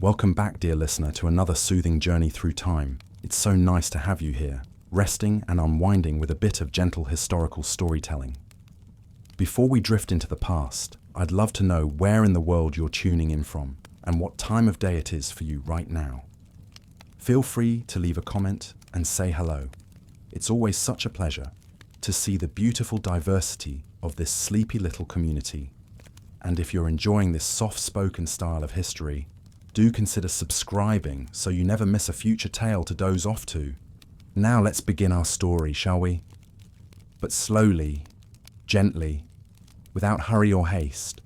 Welcome back, dear listener, to another soothing journey through time. It's so nice to have you here, resting and unwinding with a bit of gentle historical storytelling. Before we drift into the past, I'd love to know where in the world you're tuning in from and what time of day it is for you right now. Feel free to leave a comment and say hello. It's always such a pleasure to see the beautiful diversity of this sleepy little community. And if you're enjoying this soft-spoken style of history, do consider subscribing so you never miss a future tale to doze off to. Now let's begin our story, shall we? But slowly, gently, without hurry or haste.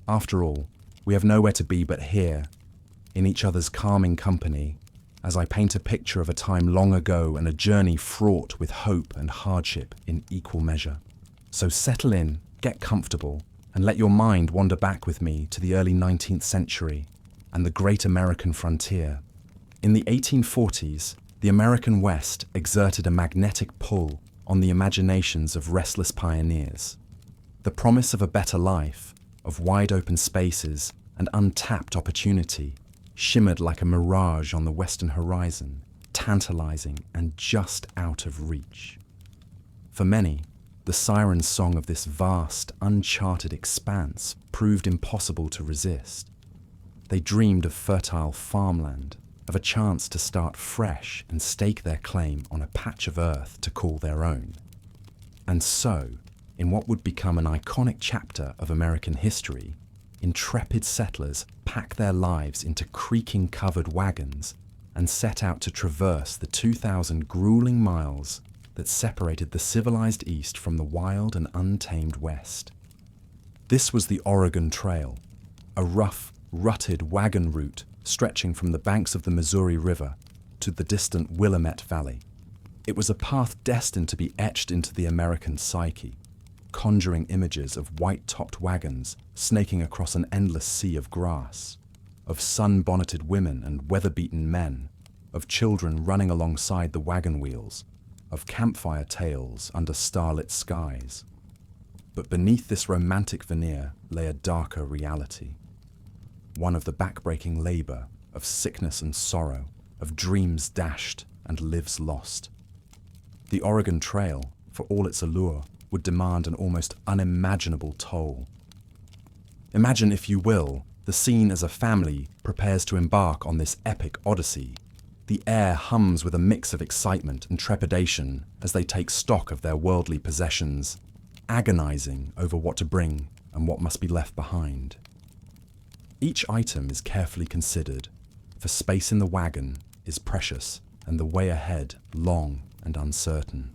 After all, we have nowhere to be but here, in each other's calming company, as I paint a picture of a time long ago and a journey fraught with hope and hardship in equal measure. So settle in, get comfortable, and let your mind wander back with me to the early 19th century and the great American frontier. In the 1840s, the American West exerted a magnetic pull on the imaginations of restless pioneers. The promise of a better life, of wide open spaces and untapped opportunity, shimmered like a mirage on the western horizon, tantalizing and just out of reach. For many, the siren song of this vast, uncharted expanse proved impossible to resist. They dreamed of fertile farmland, of a chance to start fresh and stake their claim on a patch of earth to call their own. And so, in what would become an iconic chapter of American history, intrepid settlers packed their lives into creaking covered wagons and set out to traverse the 2,000 grueling miles that separated the civilized East from the wild and untamed West. This was the Oregon Trail, a rough, rutted wagon route stretching from the banks of the Missouri River to the distant Willamette Valley. It was a path destined to be etched into the American psyche, conjuring images of white-topped wagons snaking across an endless sea of grass, of sun-bonneted women and weather-beaten men, of children running alongside the wagon wheels, of campfire tales under starlit skies. But beneath this romantic veneer lay a darker reality. One of the backbreaking labor, of sickness and sorrow, of dreams dashed and lives lost. The Oregon Trail, for all its allure, would demand an almost unimaginable toll. Imagine, if you will, the scene as a family prepares to embark on this epic odyssey. The air hums with a mix of excitement and trepidation as they take stock of their worldly possessions, agonizing over what to bring and what must be left behind. Each item is carefully considered, for space in the wagon is precious and the way ahead long and uncertain.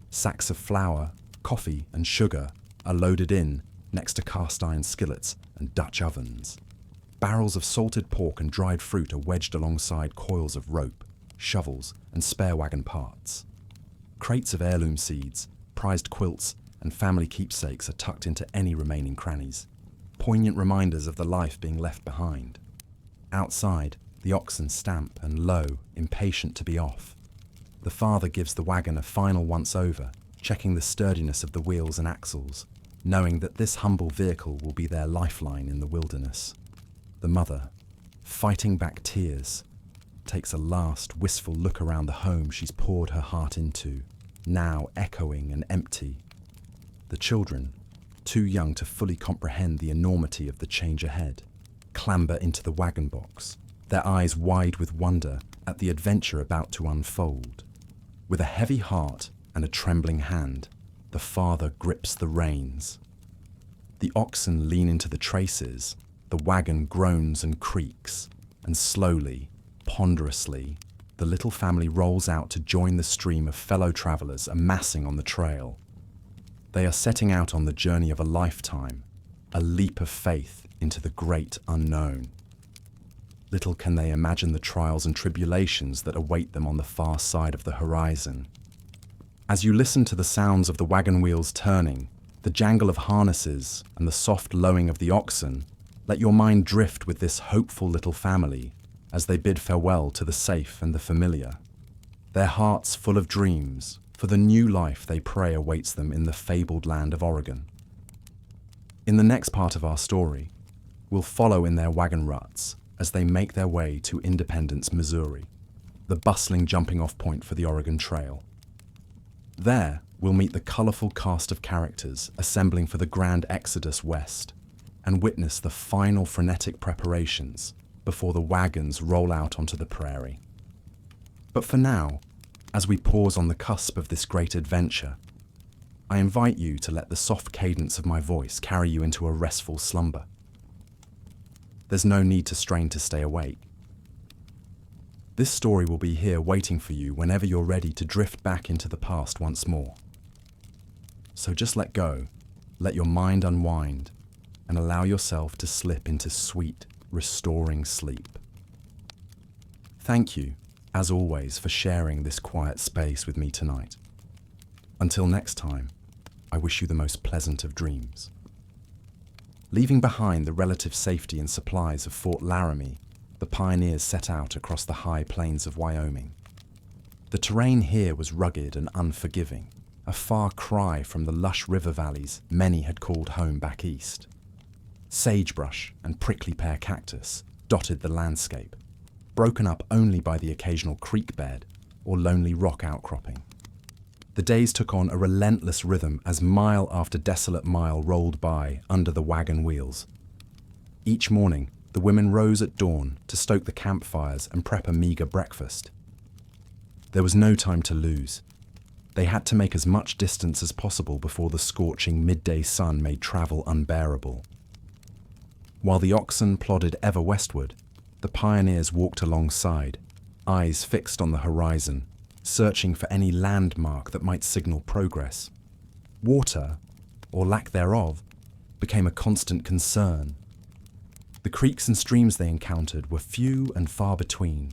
Sacks of flour, coffee, and sugar are loaded in next to cast-iron skillets and Dutch ovens. Barrels of salted pork and dried fruit are wedged alongside coils of rope, shovels, and spare wagon parts. Crates of heirloom seeds, prized quilts, and family keepsakes are tucked into any remaining crannies, poignant reminders of the life being left behind. Outside, the oxen stamp and low, impatient to be off. The father gives the wagon a final once-over, checking the sturdiness of the wheels and axles, knowing that this humble vehicle will be their lifeline in the wilderness. The mother, fighting back tears, takes a last wistful look around the home she's poured her heart into, now echoing and empty. The children, too young to fully comprehend the enormity of the change ahead, clamber into the wagon box, their eyes wide with wonder at the adventure about to unfold. With a heavy heart and a trembling hand, the father grips the reins. The oxen lean into the traces, the wagon groans and creaks, and slowly, ponderously, the little family rolls out to join the stream of fellow travelers amassing on the trail. They are setting out on the journey of a lifetime, a leap of faith into the great unknown. Little can they imagine the trials and tribulations that await them on the far side of the horizon. As you listen to the sounds of the wagon wheels turning, the jangle of harnesses, and the soft lowing of the oxen, let your mind drift with this hopeful little family as they bid farewell to the safe and the familiar. Their hearts full of dreams, for the new life they pray awaits them in the fabled land of Oregon. In the next part of our story, we'll follow in their wagon ruts, as they make their way to Independence, Missouri, the bustling jumping-off point for the Oregon Trail. There, we'll meet the colorful cast of characters assembling for the grand exodus west and witness the final frenetic preparations before the wagons roll out onto the prairie. But for now, as we pause on the cusp of this great adventure, I invite you to let the soft cadence of my voice carry you into a restful slumber. There's no need to strain to stay awake. This story will be here waiting for you whenever you're ready to drift back into the past once more. So just let go, let your mind unwind, and allow yourself to slip into sweet, restoring sleep. Thank you, as always, for sharing this quiet space with me tonight. Until next time, I wish you the most pleasant of dreams. Leaving behind the relative safety and supplies of Fort Laramie, the pioneers set out across the high plains of Wyoming. The terrain here was rugged and unforgiving, a far cry from the lush river valleys many had called home back east. Sagebrush and prickly pear cactus dotted the landscape, broken up only by the occasional creek bed or lonely rock outcropping. The days took on a relentless rhythm as mile after desolate mile rolled by under the wagon wheels. Each morning, the women rose at dawn to stoke the campfires and prep a meager breakfast. There was no time to lose. They had to make as much distance as possible before the scorching midday sun made travel unbearable. While the oxen plodded ever westward, the pioneers walked alongside, eyes fixed on the horizon, searching for any landmark that might signal progress. Water, or lack thereof, became a constant concern. The creeks and streams they encountered were few and far between.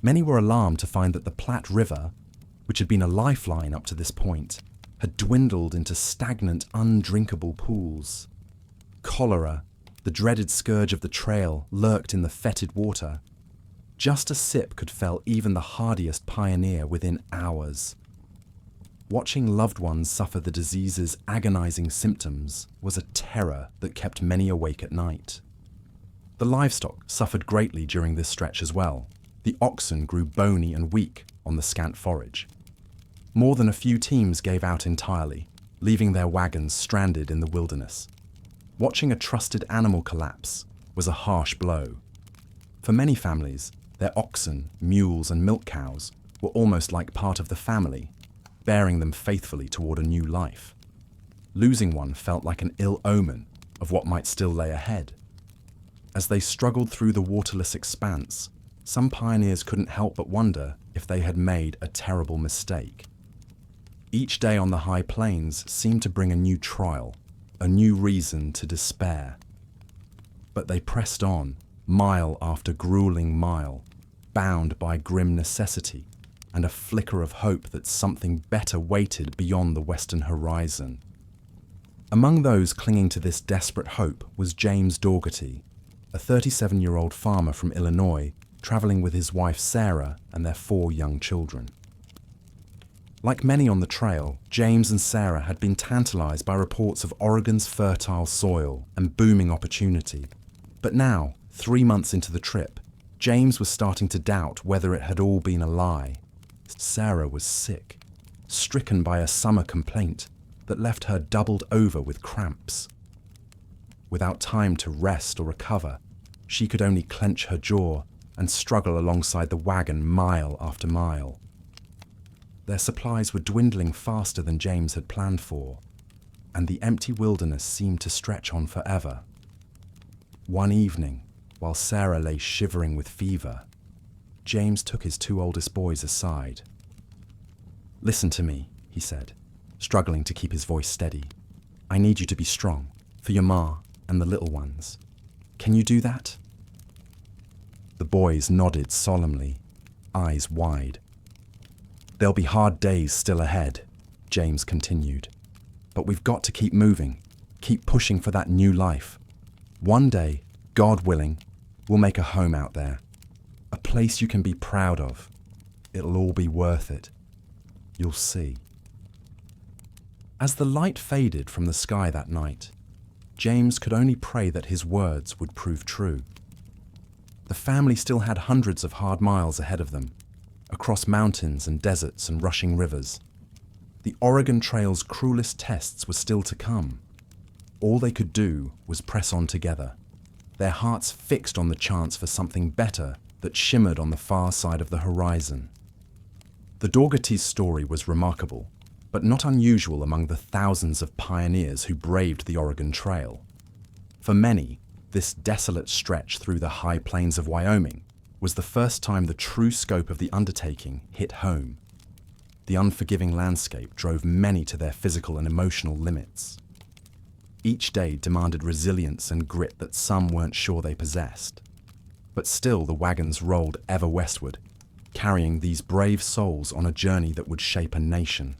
Many were alarmed to find that the Platte River, which had been a lifeline up to this point, had dwindled into stagnant, undrinkable pools. Cholera, the dreaded scourge of the trail, lurked in the fetid water. Just a sip could fell even the hardiest pioneer within hours. Watching loved ones suffer the disease's agonizing symptoms was a terror that kept many awake at night. The livestock suffered greatly during this stretch as well. The oxen grew bony and weak on the scant forage. More than a few teams gave out entirely, leaving their wagons stranded in the wilderness. Watching a trusted animal collapse was a harsh blow. For many families, their oxen, mules, and milk cows were almost like part of the family, bearing them faithfully toward a new life. Losing one felt like an ill omen of what might still lay ahead. As they struggled through the waterless expanse, some pioneers couldn't help but wonder if they had made a terrible mistake. Each day on the high plains seemed to bring a new trial, a new reason to despair. But they pressed on, mile after grueling mile, bound by grim necessity and a flicker of hope that something better waited beyond the western horizon. Among those clinging to this desperate hope was James Dougherty, a 37-year-old farmer from Illinois, traveling with his wife Sarah and their 4 young children. Like many on the trail, James and Sarah had been tantalized by reports of Oregon's fertile soil and booming opportunity. But now, 3 months into the trip, James was starting to doubt whether it had all been a lie. Sarah was sick, stricken by a summer complaint that left her doubled over with cramps. Without time to rest or recover, she could only clench her jaw and struggle alongside the wagon mile after mile. Their supplies were dwindling faster than James had planned for, and the empty wilderness seemed to stretch on forever. One evening, while Sarah lay shivering with fever, James took his 2 oldest boys aside. "Listen to me," he said, struggling to keep his voice steady. "I need you to be strong, for your ma and the little ones. Can you do that?" The boys nodded solemnly, eyes wide. "There'll be hard days still ahead," James continued. "But we've got to keep moving, keep pushing for that new life. One day, God willing, we'll make a home out there. A place you can be proud of. It'll all be worth it. You'll see." As the light faded from the sky that night, James could only pray that his words would prove true. the family still had hundreds of hard miles ahead of them, across mountains and deserts and rushing rivers. The Oregon Trail's cruelest tests were still to come. All they could do was press on together, their hearts fixed on the chance for something better that shimmered on the far side of the horizon. The Daugherty's story was remarkable, but not unusual among the thousands of pioneers who braved the Oregon Trail. For many, this desolate stretch through the high plains of Wyoming was the first time the true scope of the undertaking hit home. The unforgiving landscape drove many to their physical and emotional limits. Each day demanded resilience and grit that some weren't sure they possessed. But still the wagons rolled ever westward, carrying these brave souls on a journey that would shape a nation.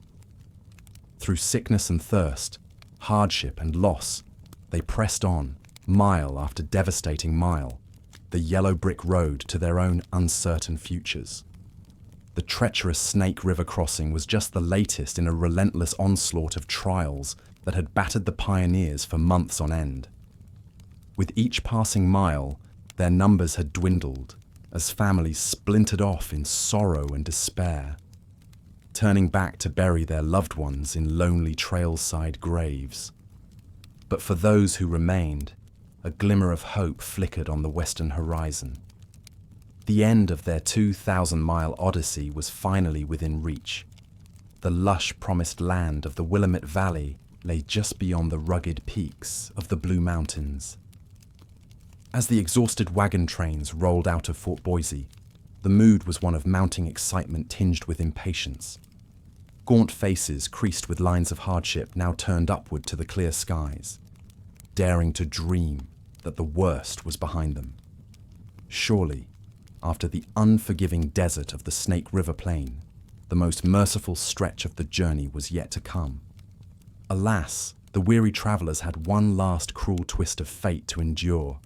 Through sickness and thirst, hardship and loss, they pressed on, mile after devastating mile, the yellow brick road to their own uncertain futures. The treacherous Snake River crossing was just the latest in a relentless onslaught of trials that had battered the pioneers for months on end. With each passing mile, their numbers had dwindled as families splintered off in sorrow and despair, turning back to bury their loved ones in lonely trailside graves. But for those who remained, a glimmer of hope flickered on the western horizon. The end of their 2,000-mile odyssey was finally within reach. The lush promised land of the Willamette Valley lay just beyond the rugged peaks of the Blue Mountains. As the exhausted wagon trains rolled out of Fort Boise, the mood was one of mounting excitement tinged with impatience. Gaunt faces creased with lines of hardship now turned upward to the clear skies, daring to dream that the worst was behind them. Surely, after the unforgiving desert of the Snake River Plain, the most merciful stretch of the journey was yet to come. Alas, the weary travelers had one last cruel twist of fate to endure.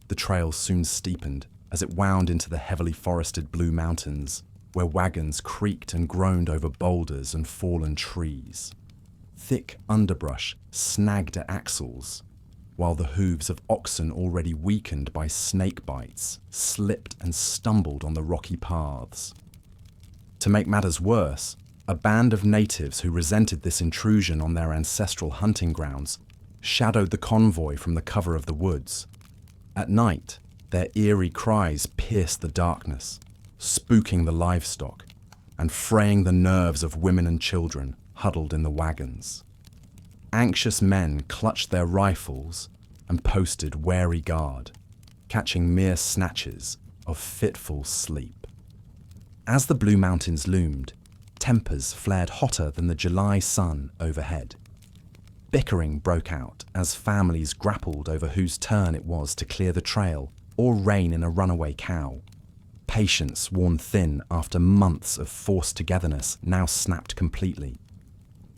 The trail soon steepened as it wound into the heavily forested Blue Mountains, where wagons creaked and groaned over boulders and fallen trees. Thick underbrush snagged at axles, while the hooves of oxen already weakened by snake bites slipped and stumbled on the rocky paths. To make matters worse, a band of natives who resented this intrusion on their ancestral hunting grounds shadowed the convoy from the cover of the woods. At night, their eerie cries pierced the darkness, spooking the livestock and fraying the nerves of women and children huddled in the wagons. Anxious men clutched their rifles and posted wary guard, catching mere snatches of fitful sleep. As the Blue Mountains loomed, tempers flared hotter than the July sun overhead. Bickering broke out as families grappled over whose turn it was to clear the trail or rein in a runaway cow. Patience, worn thin after months of forced togetherness, now snapped completely.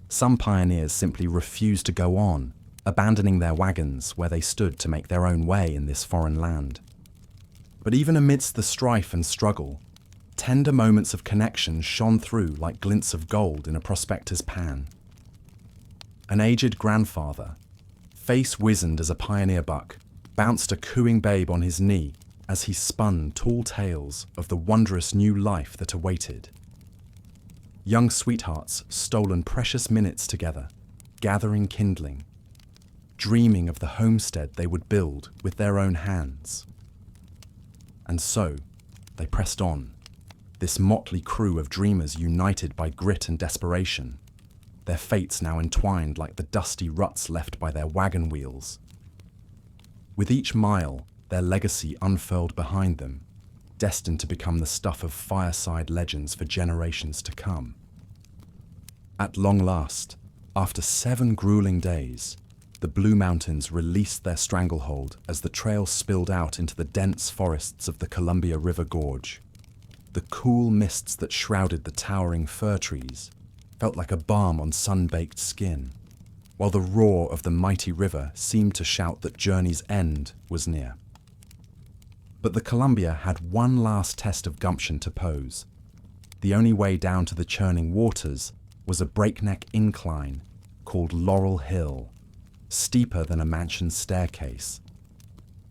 Some pioneers simply refused to go on, abandoning their wagons where they stood to make their own way in this foreign land. But even amidst the strife and struggle, tender moments of connection shone through like glints of gold in a prospector's pan. An aged grandfather, face wizened as a pioneer buck, bounced a cooing babe on his knee as he spun tall tales of the wondrous new life that awaited. Young sweethearts stolen precious minutes together, gathering kindling, dreaming of the homestead they would build with their own hands. And so, they pressed on, this motley crew of dreamers united by grit and desperation, their fates now entwined like the dusty ruts left by their wagon wheels. With each mile, their legacy unfurled behind them, destined to become the stuff of fireside legends for generations to come. At long last, after 7 grueling days, the Blue Mountains released their stranglehold as the trail spilled out into the dense forests of the Columbia River Gorge. The cool mists that shrouded the towering fir trees felt like a balm on sun-baked skin, while the roar of the mighty river seemed to shout that journey's end was near. But the Columbia had one last test of gumption to pose. The only way down to the churning waters was a breakneck incline called Laurel Hill, steeper than a mansion staircase.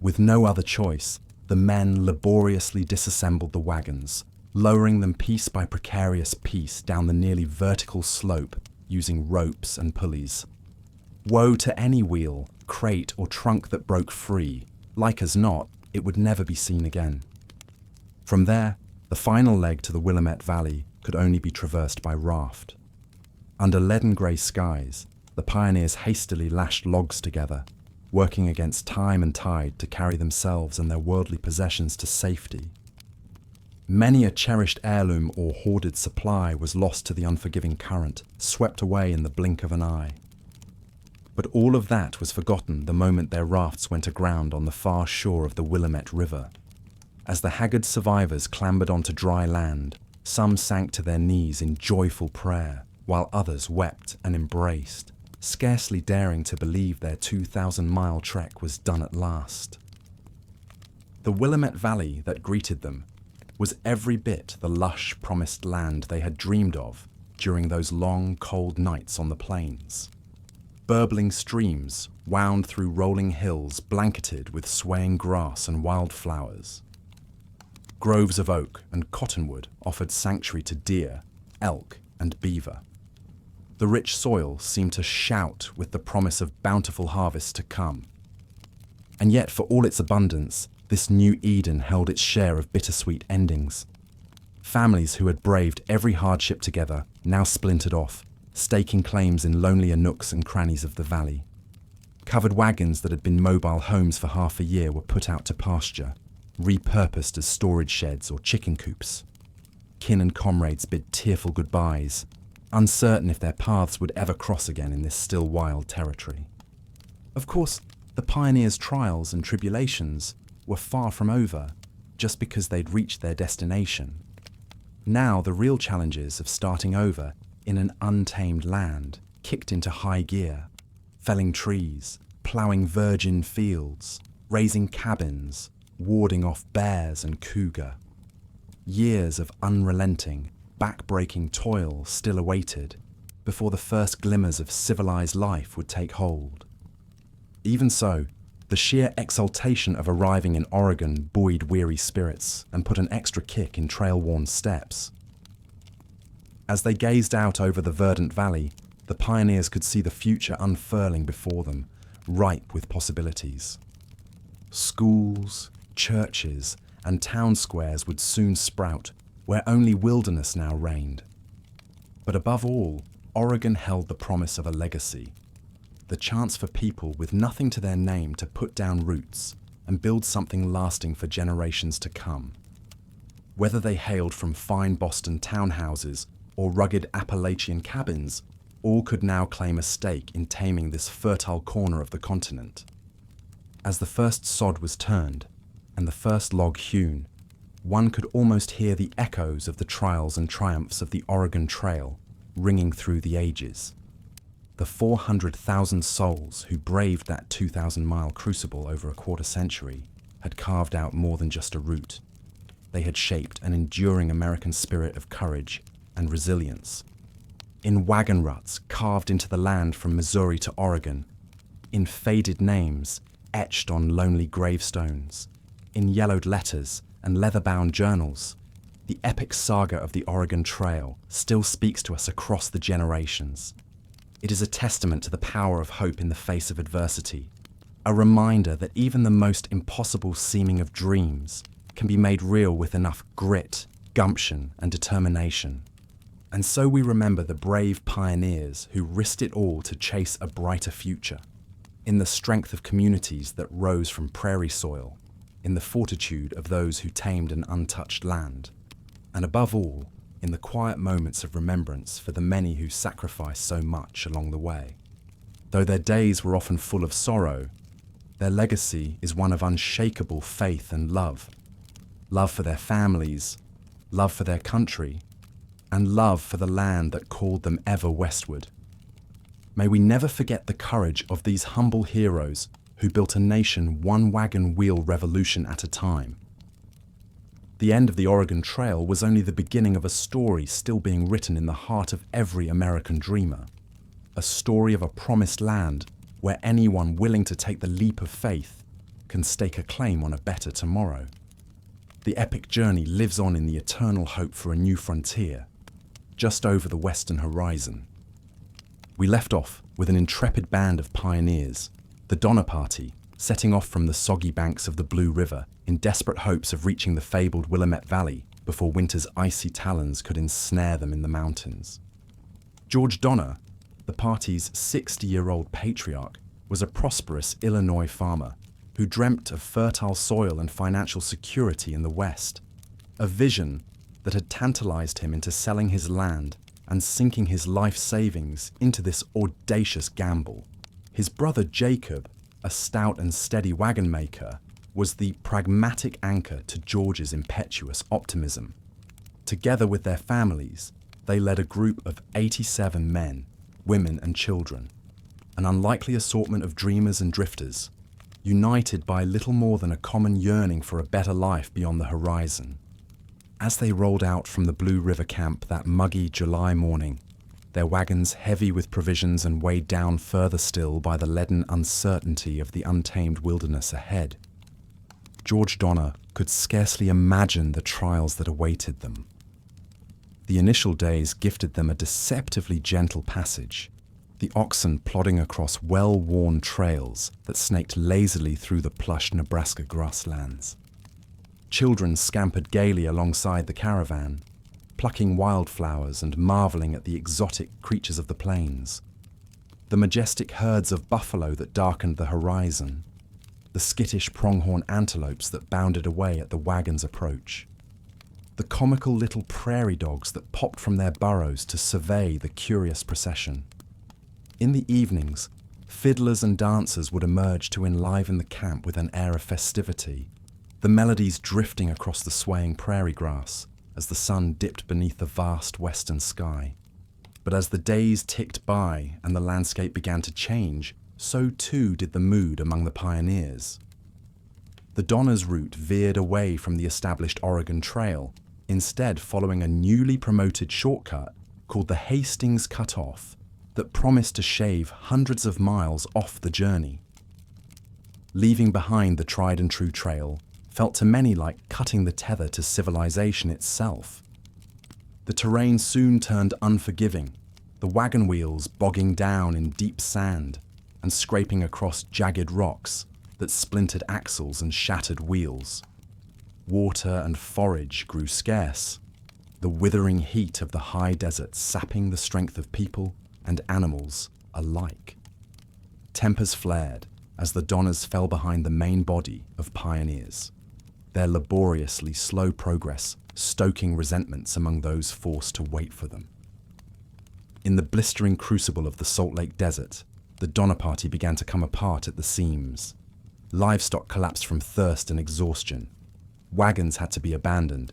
With no other choice, the men laboriously disassembled the wagons, lowering them piece by precarious piece down the nearly vertical slope using ropes and pulleys. Woe to any wheel, crate or trunk that broke free. Like as not, it would never be seen again. From there, the final leg to the Willamette Valley could only be traversed by raft. Under leaden grey skies, the pioneers hastily lashed logs together, working against time and tide to carry themselves and their worldly possessions to safety. Many a cherished heirloom or hoarded supply was lost to the unforgiving current, swept away in the blink of an eye. But all of that was forgotten the moment their rafts went aground on the far shore of the Willamette River. As the haggard survivors clambered onto dry land, some sank to their knees in joyful prayer, while others wept and embraced, scarcely daring to believe their 2,000-mile trek was done at last. The Willamette Valley that greeted them was every bit the lush, promised land they had dreamed of during those long, cold nights on the plains. Burbling streams wound through rolling hills blanketed with swaying grass and wildflowers. Groves of oak and cottonwood offered sanctuary to deer, elk, and beaver. The rich soil seemed to shout with the promise of bountiful harvests to come. And yet, for all its abundance, this new Eden held its share of bittersweet endings. Families who had braved every hardship together now splintered off, staking claims in lonelier nooks and crannies of the valley. Covered wagons that had been mobile homes for half a year were put out to pasture, repurposed as storage sheds or chicken coops. Kin and comrades bid tearful goodbyes, uncertain if their paths would ever cross again in this still wild territory. Of course, the pioneers' trials and tribulations were far from over just because they'd reached their destination. Now the real challenges of starting over in an untamed land kicked into high gear, felling trees, ploughing virgin fields, raising cabins, warding off bears and cougar. Years of unrelenting, back-breaking toil still awaited before the first glimmers of civilized life would take hold. Even so, the sheer exultation of arriving in Oregon buoyed weary spirits and put an extra kick in trail-worn steps. As they gazed out over the verdant valley, the pioneers could see the future unfurling before them, ripe with possibilities. Schools, churches, and town squares would soon sprout, where only wilderness now reigned. But above all, Oregon held the promise of a legacy, the chance for people with nothing to their name to put down roots and build something lasting for generations to come. Whether they hailed from fine Boston townhouses or rugged Appalachian cabins, all could now claim a stake in taming this fertile corner of the continent. As the first sod was turned and the first log hewn, one could almost hear the echoes of the trials and triumphs of the Oregon Trail ringing through the ages. The 400,000 souls who braved that 2,000-mile crucible over a quarter century had carved out more than just a route. They had shaped an enduring American spirit of courage and resilience. In wagon ruts carved into the land from Missouri to Oregon, in faded names etched on lonely gravestones, in yellowed letters and leather-bound journals, the epic saga of the Oregon Trail still speaks to us across the generations. It is a testament to the power of hope in the face of adversity, a reminder that even the most impossible seeming of dreams can be made real with enough grit, gumption, and determination. And so we remember the brave pioneers who risked it all to chase a brighter future, in the strength of communities that rose from prairie soil, in the fortitude of those who tamed an untouched land, and above all, in the quiet moments of remembrance for the many who sacrificed so much along the way. Though their days were often full of sorrow, their legacy is one of unshakable faith and love. Love for their families, love for their country, and love for the land that called them ever westward. May we never forget the courage of these humble heroes who built a nation one wagon wheel revolution at a time. The end of the Oregon Trail was only the beginning of a story still being written in the heart of every American dreamer. A story of a promised land where anyone willing to take the leap of faith can stake a claim on a better tomorrow. The epic journey lives on in the eternal hope for a new frontier, just over the western horizon. We left off with an intrepid band of pioneers, the Donner Party, setting off from the soggy banks of the Blue River in desperate hopes of reaching the fabled Willamette Valley before winter's icy talons could ensnare them in the mountains. George Donner, the party's 60-year-old patriarch, was a prosperous Illinois farmer who dreamt of fertile soil and financial security in the West, a vision that had tantalized him into selling his land and sinking his life savings into this audacious gamble. His brother Jacob, a stout and steady wagon maker, was the pragmatic anchor to George's impetuous optimism. Together with their families, they led a group of 87 men, women and children, an unlikely assortment of dreamers and drifters, united by little more than a common yearning for a better life beyond the horizon. As they rolled out from the Blue River camp that muggy July morning, their wagons heavy with provisions and weighed down further still by the leaden uncertainty of the untamed wilderness ahead, George Donner could scarcely imagine the trials that awaited them. The initial days gifted them a deceptively gentle passage, the oxen plodding across well-worn trails that snaked lazily through the plush Nebraska grasslands. Children scampered gaily alongside the caravan, plucking wildflowers and marveling at the exotic creatures of the plains. The majestic herds of buffalo that darkened the horizon, the skittish pronghorn antelopes that bounded away at the wagon's approach, the comical little prairie dogs that popped from their burrows to survey the curious procession. In the evenings, fiddlers and dancers would emerge to enliven the camp with an air of festivity, the melodies drifting across the swaying prairie grass as the sun dipped beneath the vast western sky. But as the days ticked by and the landscape began to change, so too did the mood among the pioneers. The Donner's route veered away from the established Oregon Trail, instead following a newly promoted shortcut called the Hastings Cutoff that promised to shave hundreds of miles off the journey. Leaving behind the tried-and-true trail felt to many like cutting the tether to civilization itself. The terrain soon turned unforgiving, the wagon wheels bogging down in deep sand and scraping across jagged rocks that splintered axles and shattered wheels. Water and forage grew scarce, the withering heat of the high desert sapping the strength of people and animals alike. Tempers flared as the Donners fell behind the main body of pioneers, their laboriously slow progress stoking resentments among those forced to wait for them. In the blistering crucible of the Salt Lake Desert, the Donner Party began to come apart at the seams. Livestock collapsed from thirst and exhaustion. Wagons had to be abandoned.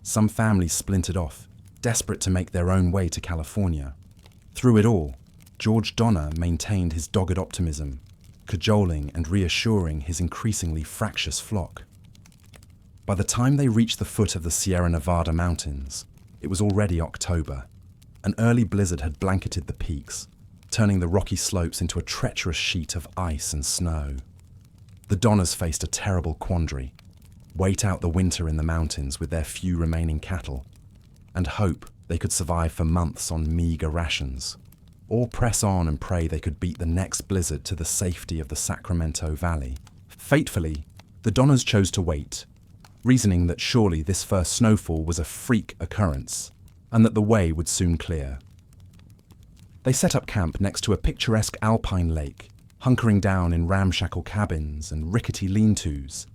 Some families splintered off, desperate to make their own way to California. Through it all, George Donner maintained his dogged optimism, cajoling and reassuring his increasingly fractious flock. By the time they reached the foot of the Sierra Nevada mountains, it was already October. An early blizzard had blanketed the peaks, turning the rocky slopes into a treacherous sheet of ice and snow. The Donners faced a terrible quandary: wait out the winter in the mountains with their few remaining cattle, and hope they could survive for months on meager rations, or press on and pray they could beat the next blizzard to the safety of the Sacramento Valley. Fatefully, the Donners chose to wait, reasoning that surely this first snowfall was a freak occurrence, and that the way would soon clear. They set up camp next to a picturesque alpine lake, hunkering down in ramshackle cabins and rickety lean-tos,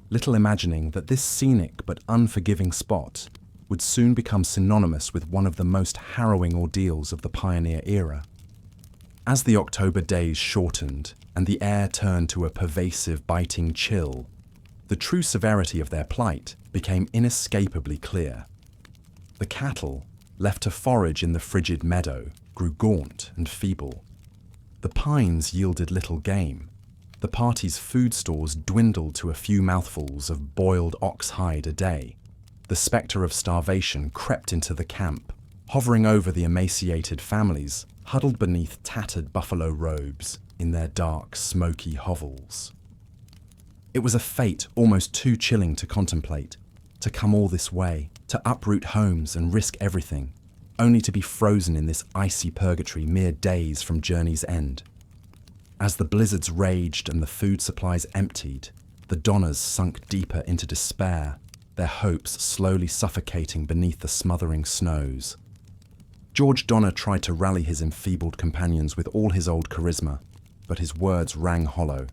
little imagining that this scenic but unforgiving spot would soon become synonymous with one of the most harrowing ordeals of the pioneer era. As the October days shortened and the air turned to a pervasive, biting chill, the true severity of their plight became inescapably clear. The cattle, left to forage in the frigid meadow, grew gaunt and feeble. The pines yielded little game. The party's food stores dwindled to a few mouthfuls of boiled ox hide a day. The spectre of starvation crept into the camp, hovering over the emaciated families huddled beneath tattered buffalo robes in their dark, smoky hovels. It was a fate almost too chilling to contemplate, to come all this way, to uproot homes and risk everything, only to be frozen in this icy purgatory mere days from journey's end. As the blizzards raged and the food supplies emptied, the Donners sunk deeper into despair, their hopes slowly suffocating beneath the smothering snows. George Donner tried to rally his enfeebled companions with all his old charisma, but his words rang hollow,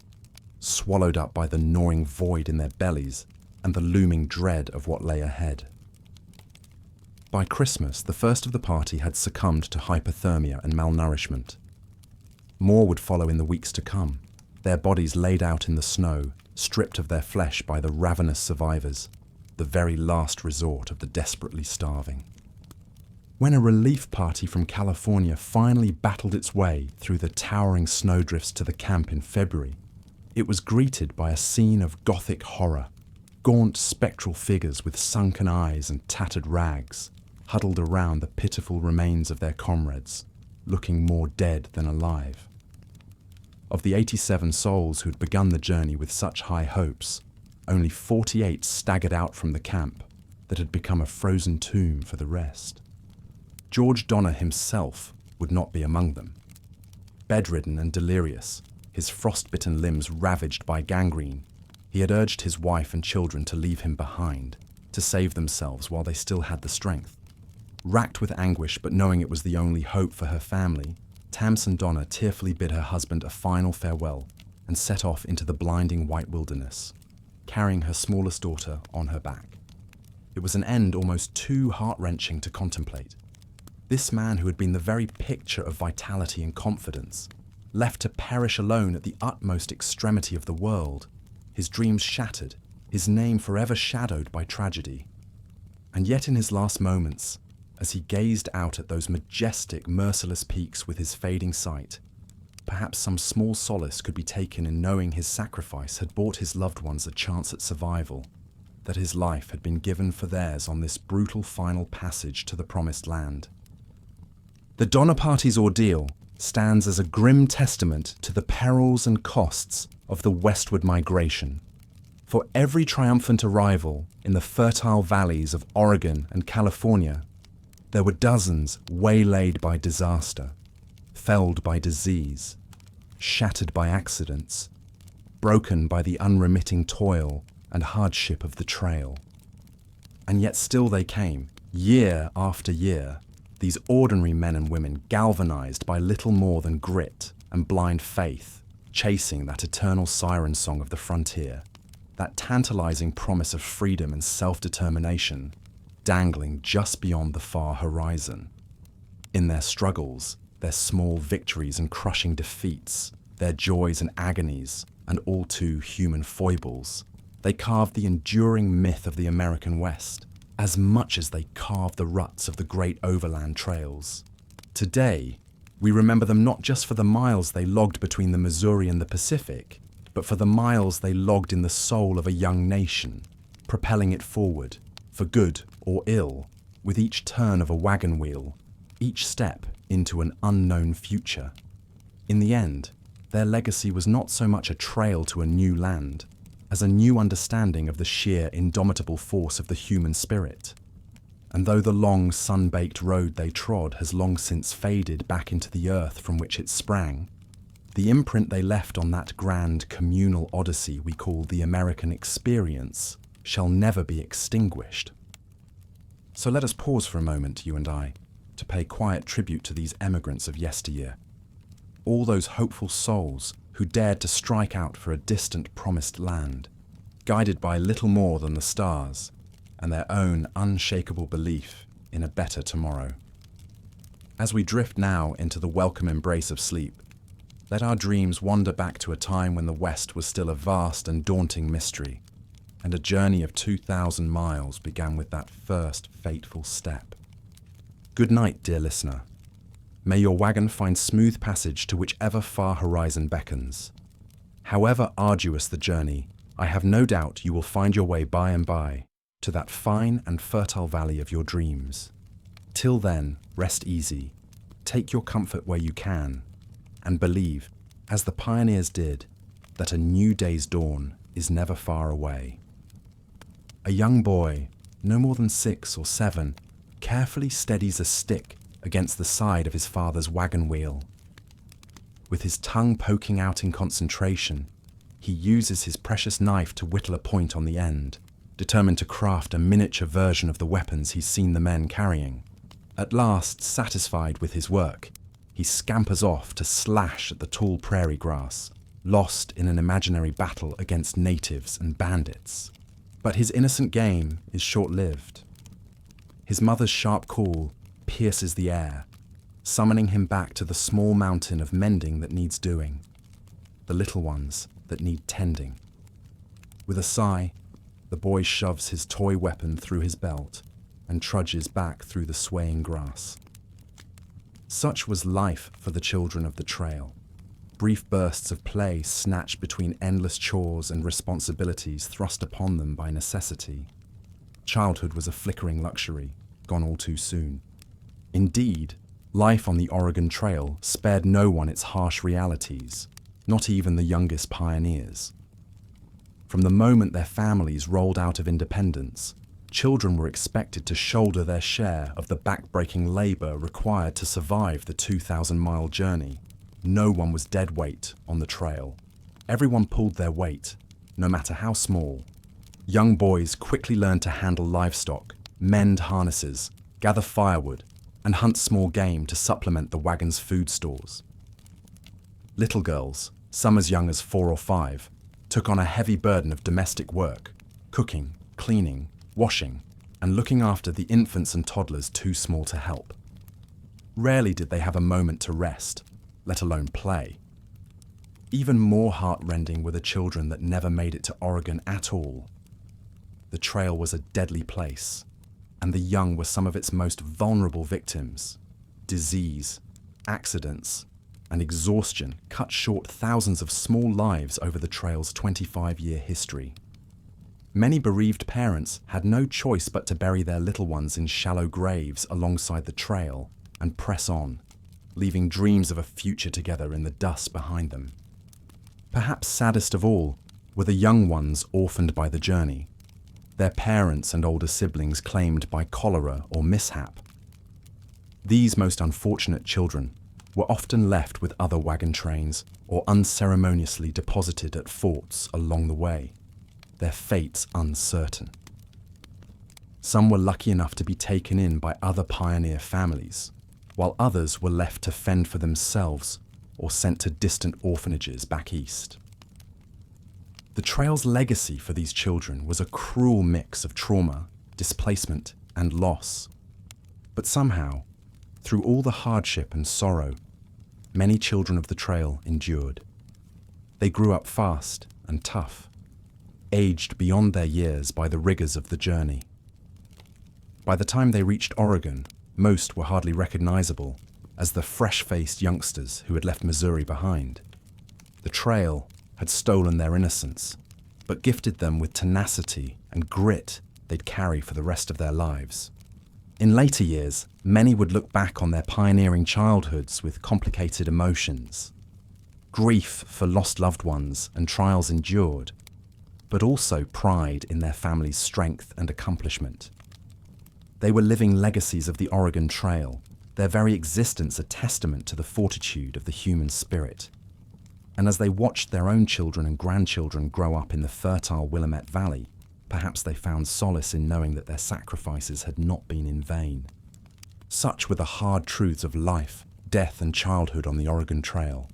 swallowed up by the gnawing void in their bellies and the looming dread of what lay ahead. By Christmas, the first of the party had succumbed to hypothermia and malnourishment. More would follow in the weeks to come, their bodies laid out in the snow, stripped of their flesh by the ravenous survivors, the very last resort of the desperately starving. When a relief party from California finally battled its way through the towering snowdrifts to the camp in February, it was greeted by a scene of Gothic horror. Gaunt spectral figures with sunken eyes and tattered rags huddled around the pitiful remains of their comrades, looking more dead than alive. Of the 87 souls who'd begun the journey with such high hopes, only 48 staggered out from the camp that had become a frozen tomb for the rest. George Donner himself would not be among them. Bedridden and delirious, his frostbitten limbs ravaged by gangrene, he had urged his wife and children to leave him behind, to save themselves while they still had the strength. Racked with anguish, but knowing it was the only hope for her family, Tamsin Donner tearfully bid her husband a final farewell and set off into the blinding white wilderness, carrying her smallest daughter on her back. It was an end almost too heart-wrenching to contemplate. This man who had been the very picture of vitality and confidence, left to perish alone at the utmost extremity of the world, his dreams shattered, his name forever shadowed by tragedy. And yet in his last moments, as he gazed out at those majestic, merciless peaks with his fading sight, perhaps some small solace could be taken in knowing his sacrifice had bought his loved ones a chance at survival, that his life had been given for theirs on this brutal final passage to the promised land. The Donner Party's ordeal stands as a grim testament to the perils and costs of the westward migration. For every triumphant arrival in the fertile valleys of Oregon and California, there were dozens waylaid by disaster, felled by disease, shattered by accidents, broken by the unremitting toil and hardship of the trail. And yet still they came, year after year, these ordinary men and women galvanized by little more than grit and blind faith, chasing that eternal siren song of the frontier, that tantalizing promise of freedom and self-determination, dangling just beyond the far horizon. In their struggles, their small victories and crushing defeats, their joys and agonies, and all too human foibles, they carved the enduring myth of the American West, as much as they carved the ruts of the great overland trails. Today, we remember them not just for the miles they logged between the Missouri and the Pacific, but for the miles they logged in the soul of a young nation, propelling it forward, for good or ill, with each turn of a wagon wheel, each step into an unknown future. In the end, their legacy was not so much a trail to a new land, as a new understanding of the sheer, indomitable force of the human spirit. And though the long, sun-baked road they trod has long since faded back into the earth from which it sprang, the imprint they left on that grand communal odyssey we call the American experience shall never be extinguished. So let us pause for a moment, you and I, to pay quiet tribute to these emigrants of yesteryear, all those hopeful souls who dared to strike out for a distant promised land, guided by little more than the stars and their own unshakable belief in a better tomorrow. As we drift now into the welcome embrace of sleep, let our dreams wander back to a time when the West was still a vast and daunting mystery, and a journey of 2,000 miles began with that first fateful step. Good night, dear listener. May your wagon find smooth passage to whichever far horizon beckons. However arduous the journey, I have no doubt you will find your way by and by to that fine and fertile valley of your dreams. Till then, rest easy, take your comfort where you can, and believe, as the pioneers did, that a new day's dawn is never far away. A young boy, no more than 6 or 7, carefully steadies a stick against the side of his father's wagon wheel. With his tongue poking out in concentration, he uses his precious knife to whittle a point on the end, determined to craft a miniature version of the weapons he's seen the men carrying. At last, satisfied with his work, he scampers off to slash at the tall prairie grass, lost in an imaginary battle against natives and bandits. But his innocent game is short-lived. His mother's sharp call pierces the air, summoning him back to the small mountain of mending that needs doing, the little ones that need tending. With a sigh, the boy shoves his toy weapon through his belt and trudges back through the swaying grass. Such was life for the children of the trail. Brief bursts of play snatched between endless chores and responsibilities thrust upon them by necessity. Childhood was a flickering luxury, gone all too soon. Indeed, life on the Oregon Trail spared no one its harsh realities, not even the youngest pioneers. From the moment their families rolled out of independence, children were expected to shoulder their share of the back-breaking labor required to survive the 2,000-mile journey. No one was dead weight on the trail. Everyone pulled their weight, no matter how small. Young boys quickly learned to handle livestock, mend harnesses, gather firewood, and hunt small game to supplement the wagon's food stores. Little girls, some as young as 4 or 5, took on a heavy burden of domestic work, cooking, cleaning, washing, and looking after the infants and toddlers too small to help. Rarely did they have a moment to rest, let alone play. Even more heart-rending were the children that never made it to Oregon at all. The trail was a deadly place, and the young were some of its most vulnerable victims. Disease, accidents, and exhaustion cut short thousands of small lives over the trail's 25-year history. Many bereaved parents had no choice but to bury their little ones in shallow graves alongside the trail and press on, leaving dreams of a future together in the dust behind them. Perhaps saddest of all were the young ones orphaned by the journey, their parents and older siblings claimed by cholera or mishap. These most unfortunate children were often left with other wagon trains or unceremoniously deposited at forts along the way, their fates uncertain. Some were lucky enough to be taken in by other pioneer families, while others were left to fend for themselves or sent to distant orphanages back east. The trail's legacy for these children was a cruel mix of trauma, displacement, and loss. But somehow, through all the hardship and sorrow, many children of the trail endured. They grew up fast and tough, aged beyond their years by the rigors of the journey. By the time they reached Oregon, most were hardly recognizable as the fresh-faced youngsters who had left Missouri behind. The trail had stolen their innocence, but gifted them with tenacity and grit they'd carry for the rest of their lives. In later years, many would look back on their pioneering childhoods with complicated emotions. Grief for lost loved ones and trials endured, but also pride in their family's strength and accomplishment. They were living legacies of the Oregon Trail, their very existence a testament to the fortitude of the human spirit. And as they watched their own children and grandchildren grow up in the fertile Willamette Valley, perhaps they found solace in knowing that their sacrifices had not been in vain. Such were the hard truths of life, death, and childhood on the Oregon Trail.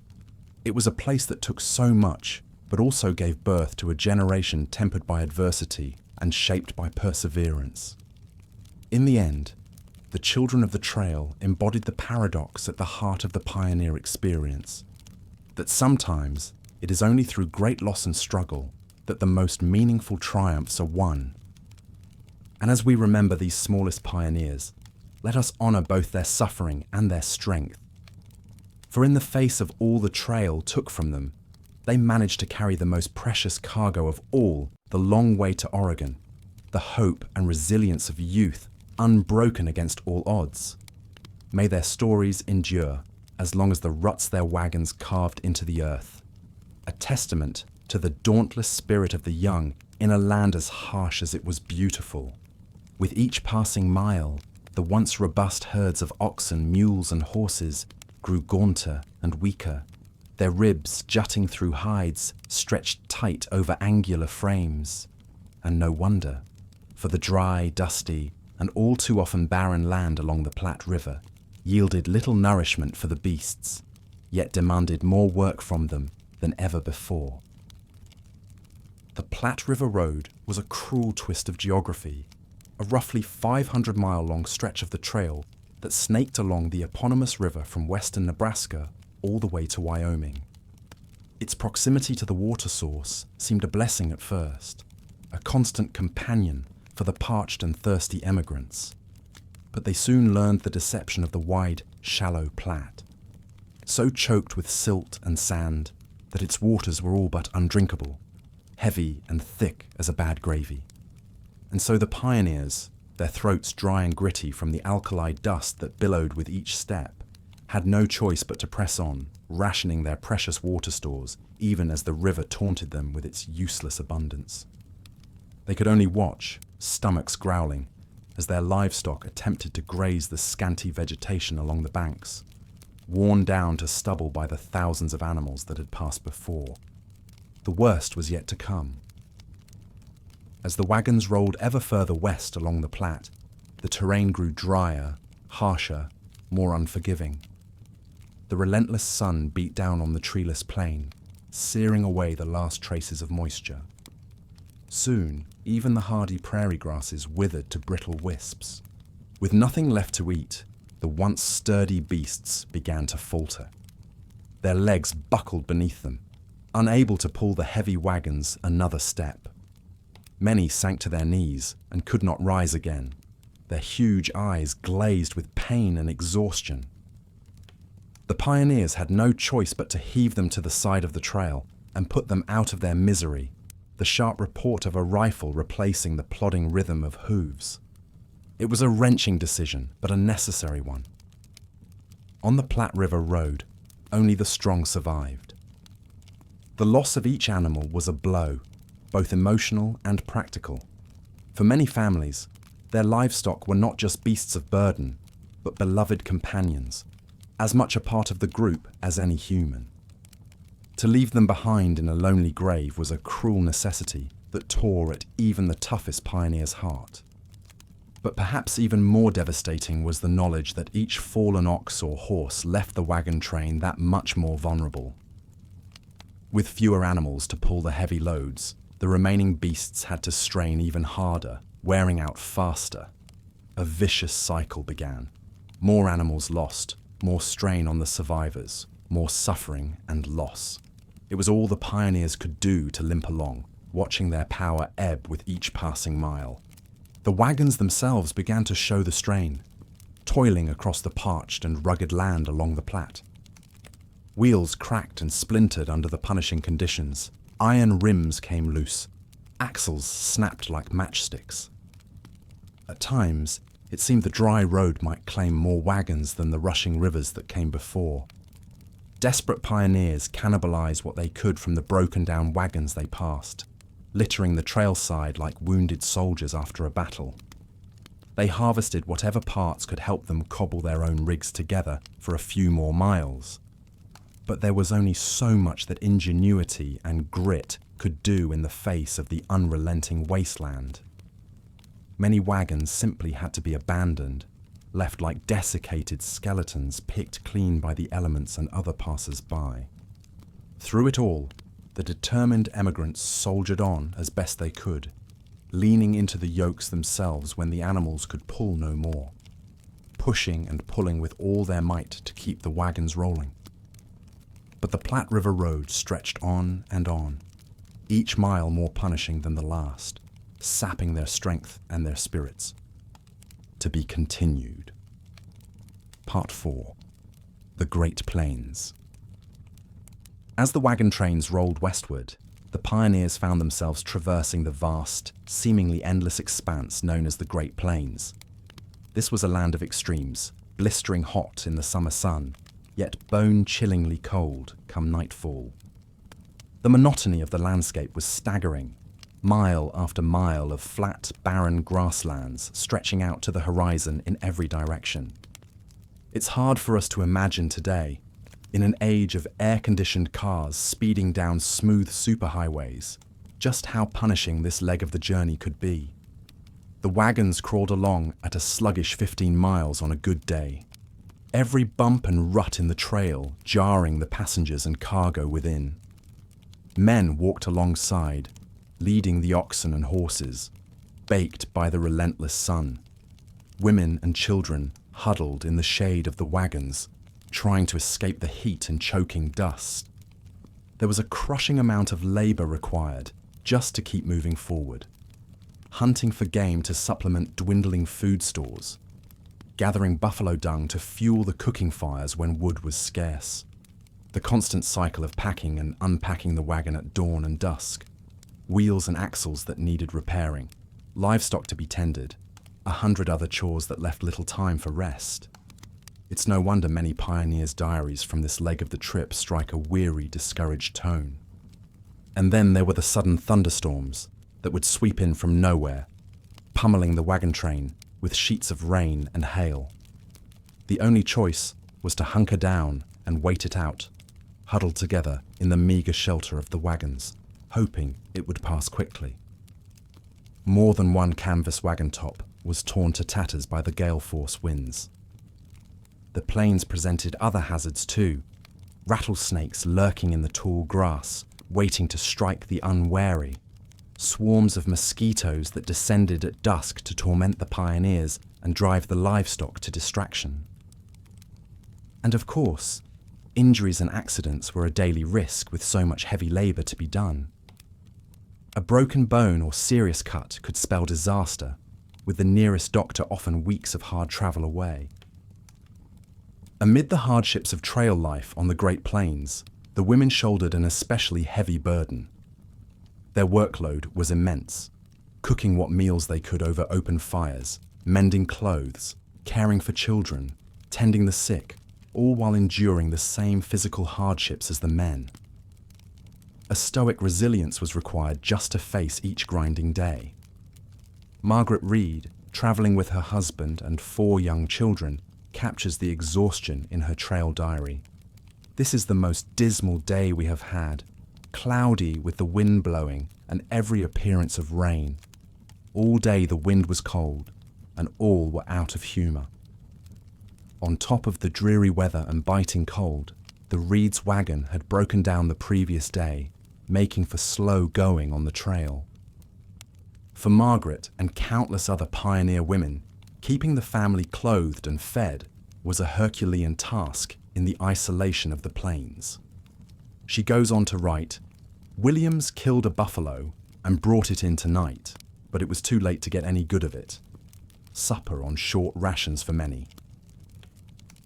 It was a place that took so much, but also gave birth to a generation tempered by adversity and shaped by perseverance. In the end, the children of the trail embodied the paradox at the heart of the pioneer experience, that sometimes it is only through great loss and struggle that the most meaningful triumphs are won. And as we remember these smallest pioneers, let us honor both their suffering and their strength. For in the face of all the trail took from them, they managed to carry the most precious cargo of all the long way to Oregon, the hope and resilience of youth unbroken against all odds. May their stories endure as long as the ruts their wagons carved into the earth, a testament to the dauntless spirit of the young in a land as harsh as it was beautiful. With each passing mile, the once robust herds of oxen, mules, and horses grew gaunter and weaker, their ribs jutting through hides stretched tight over angular frames. And no wonder, for the dry, dusty, and all too often barren land along the Platte River yielded little nourishment for the beasts, yet demanded more work from them than ever before. The Platte River Road was a cruel twist of geography, a roughly 500-mile-long stretch of the trail that snaked along the eponymous river from western Nebraska all the way to Wyoming. Its proximity to the water source seemed a blessing at first, a constant companion for the parched and thirsty emigrants. But they soon learned the deception of the wide, shallow Platte, so choked with silt and sand that its waters were all but undrinkable, heavy and thick as a bad gravy. And so the pioneers, their throats dry and gritty from the alkali dust that billowed with each step, had no choice but to press on, rationing their precious water stores even as the river taunted them with its useless abundance. They could only watch, stomachs growling, as their livestock attempted to graze the scanty vegetation along the banks, worn down to stubble by the thousands of animals that had passed before. The worst was yet to come. As the wagons rolled ever further west along the Platte, the terrain grew drier, harsher, more unforgiving. The relentless sun beat down on the treeless plain, searing away the last traces of moisture. Soon, even the hardy prairie grasses withered to brittle wisps. With nothing left to eat, the once sturdy beasts began to falter. Their legs buckled beneath them, unable to pull the heavy wagons another step. Many sank to their knees and could not rise again, their huge eyes glazed with pain and exhaustion. The pioneers had no choice but to heave them to the side of the trail and put them out of their misery, the sharp report of a rifle replacing the plodding rhythm of hooves. It was a wrenching decision, but a necessary one. On the Platte River Road, only the strong survived. The loss of each animal was a blow, both emotional and practical. For many families, their livestock were not just beasts of burden, but beloved companions, as much a part of the group as any human. To leave them behind in a lonely grave was a cruel necessity that tore at even the toughest pioneer's heart. But perhaps even more devastating was the knowledge that each fallen ox or horse left the wagon train that much more vulnerable. With fewer animals to pull the heavy loads, the remaining beasts had to strain even harder, wearing out faster. A vicious cycle began. More animals lost, more strain on the survivors, more suffering and loss. It was all the pioneers could do to limp along, watching their power ebb with each passing mile. The wagons themselves began to show the strain, toiling across the parched and rugged land along the Platte. Wheels cracked and splintered under the punishing conditions. Iron rims came loose. Axles snapped like matchsticks. At times, it seemed the dry road might claim more wagons than the rushing rivers that came before. Desperate pioneers cannibalized what they could from the broken-down wagons they passed, littering the trailside like wounded soldiers after a battle. They harvested whatever parts could help them cobble their own rigs together for a few more miles. But there was only so much that ingenuity and grit could do in the face of the unrelenting wasteland. Many wagons simply had to be abandoned, left like desiccated skeletons picked clean by the elements and other passers-by. Through it all, the determined emigrants soldiered on as best they could, leaning into the yokes themselves when the animals could pull no more, pushing and pulling with all their might to keep the wagons rolling. But the Platte River Road stretched on and on, each mile more punishing than the last, sapping their strength and their spirits. To be continued. Part 4. The Great Plains. As the wagon trains rolled westward, the pioneers found themselves traversing the vast, seemingly endless expanse known as the Great Plains. This was a land of extremes, blistering hot in the summer sun, yet bone-chillingly cold come nightfall. The monotony of the landscape was staggering. Mile after mile of flat, barren grasslands stretching out to the horizon in every direction. It's hard for us to imagine today, in an age of air-conditioned cars speeding down smooth superhighways, just how punishing this leg of the journey could be. The wagons crawled along at a sluggish 15 miles on a good day. Every bump and rut in the trail jarring the passengers and cargo within. Men walked alongside, leading the oxen and horses, baked by the relentless sun. Women and children huddled in the shade of the wagons, trying to escape the heat and choking dust. There was a crushing amount of labor required just to keep moving forward. Hunting for game to supplement dwindling food stores, gathering buffalo dung to fuel the cooking fires when wood was scarce, the constant cycle of packing and unpacking the wagon at dawn and dusk, wheels and axles that needed repairing, livestock to be tended, 100 other chores that left little time for rest. It's no wonder many pioneers' diaries from this leg of the trip strike a weary, discouraged tone. And then there were the sudden thunderstorms that would sweep in from nowhere, pummeling the wagon train with sheets of rain and hail. The only choice was to hunker down and wait it out, huddled together in the meager shelter of the wagons, hoping it would pass quickly. More than one canvas wagon top was torn to tatters by the gale force winds. The plains presented other hazards too, rattlesnakes lurking in the tall grass, waiting to strike the unwary, swarms of mosquitoes that descended at dusk to torment the pioneers and drive the livestock to distraction. And of course, injuries and accidents were a daily risk with so much heavy labor to be done. A broken bone or serious cut could spell disaster, with the nearest doctor often weeks of hard travel away. Amid the hardships of trail life on the Great Plains, the women shouldered an especially heavy burden. Their workload was immense, cooking what meals they could over open fires, mending clothes, caring for children, tending the sick, all while enduring the same physical hardships as the men. A stoic resilience was required just to face each grinding day. Margaret Reed, traveling with her husband and 4 young children, captures the exhaustion in her trail diary. "This is the most dismal day we have had, cloudy with the wind blowing and every appearance of rain. All day the wind was cold, and all were out of humour." On top of the dreary weather and biting cold, the Reed's wagon had broken down the previous day, making for slow going on the trail. For Margaret and countless other pioneer women, keeping the family clothed and fed was a Herculean task in the isolation of the plains. She goes on to write, "Williams killed a buffalo and brought it in tonight, but it was too late to get any good of it. Supper on short rations for many."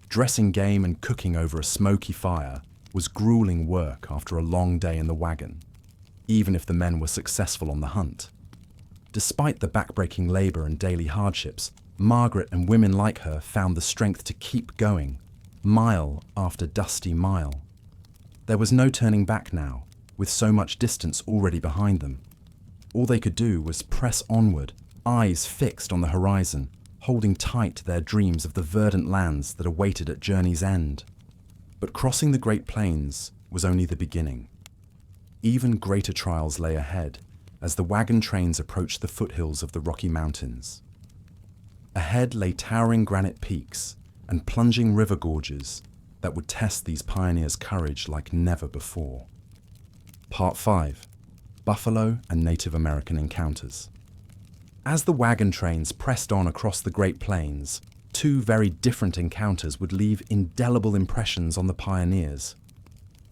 Dressing game and cooking over a smoky fire was grueling work after a long day in the wagon, even if the men were successful on the hunt. Despite the backbreaking labor and daily hardships, Margaret and women like her found the strength to keep going, mile after dusty mile. There was no turning back now, with so much distance already behind them. All they could do was press onward, eyes fixed on the horizon, holding tight to their dreams of the verdant lands that awaited at journey's end. But crossing the Great Plains was only the beginning. Even greater trials lay ahead as the wagon trains approached the foothills of the Rocky Mountains. Ahead lay towering granite peaks and plunging river gorges that would test these pioneers' courage like never before. Part 5. Buffalo and Native American Encounters. As the wagon trains pressed on across the Great Plains, 2 very different encounters would leave indelible impressions on the pioneers.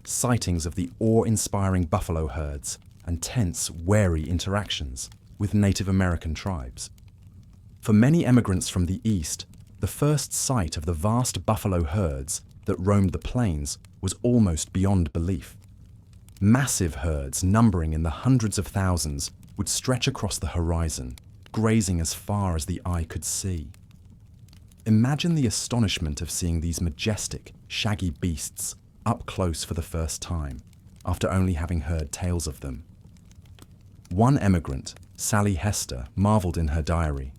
Sightings of the awe-inspiring buffalo herds and tense, wary interactions with Native American tribes. For many emigrants from the East, the first sight of the vast buffalo herds that roamed the plains was almost beyond belief. Massive herds numbering in the hundreds of thousands would stretch across the horizon, grazing as far as the eye could see. Imagine the astonishment of seeing these majestic, shaggy beasts up close for the first time, after only having heard tales of them. One emigrant, Sally Hester, marveled in her diary,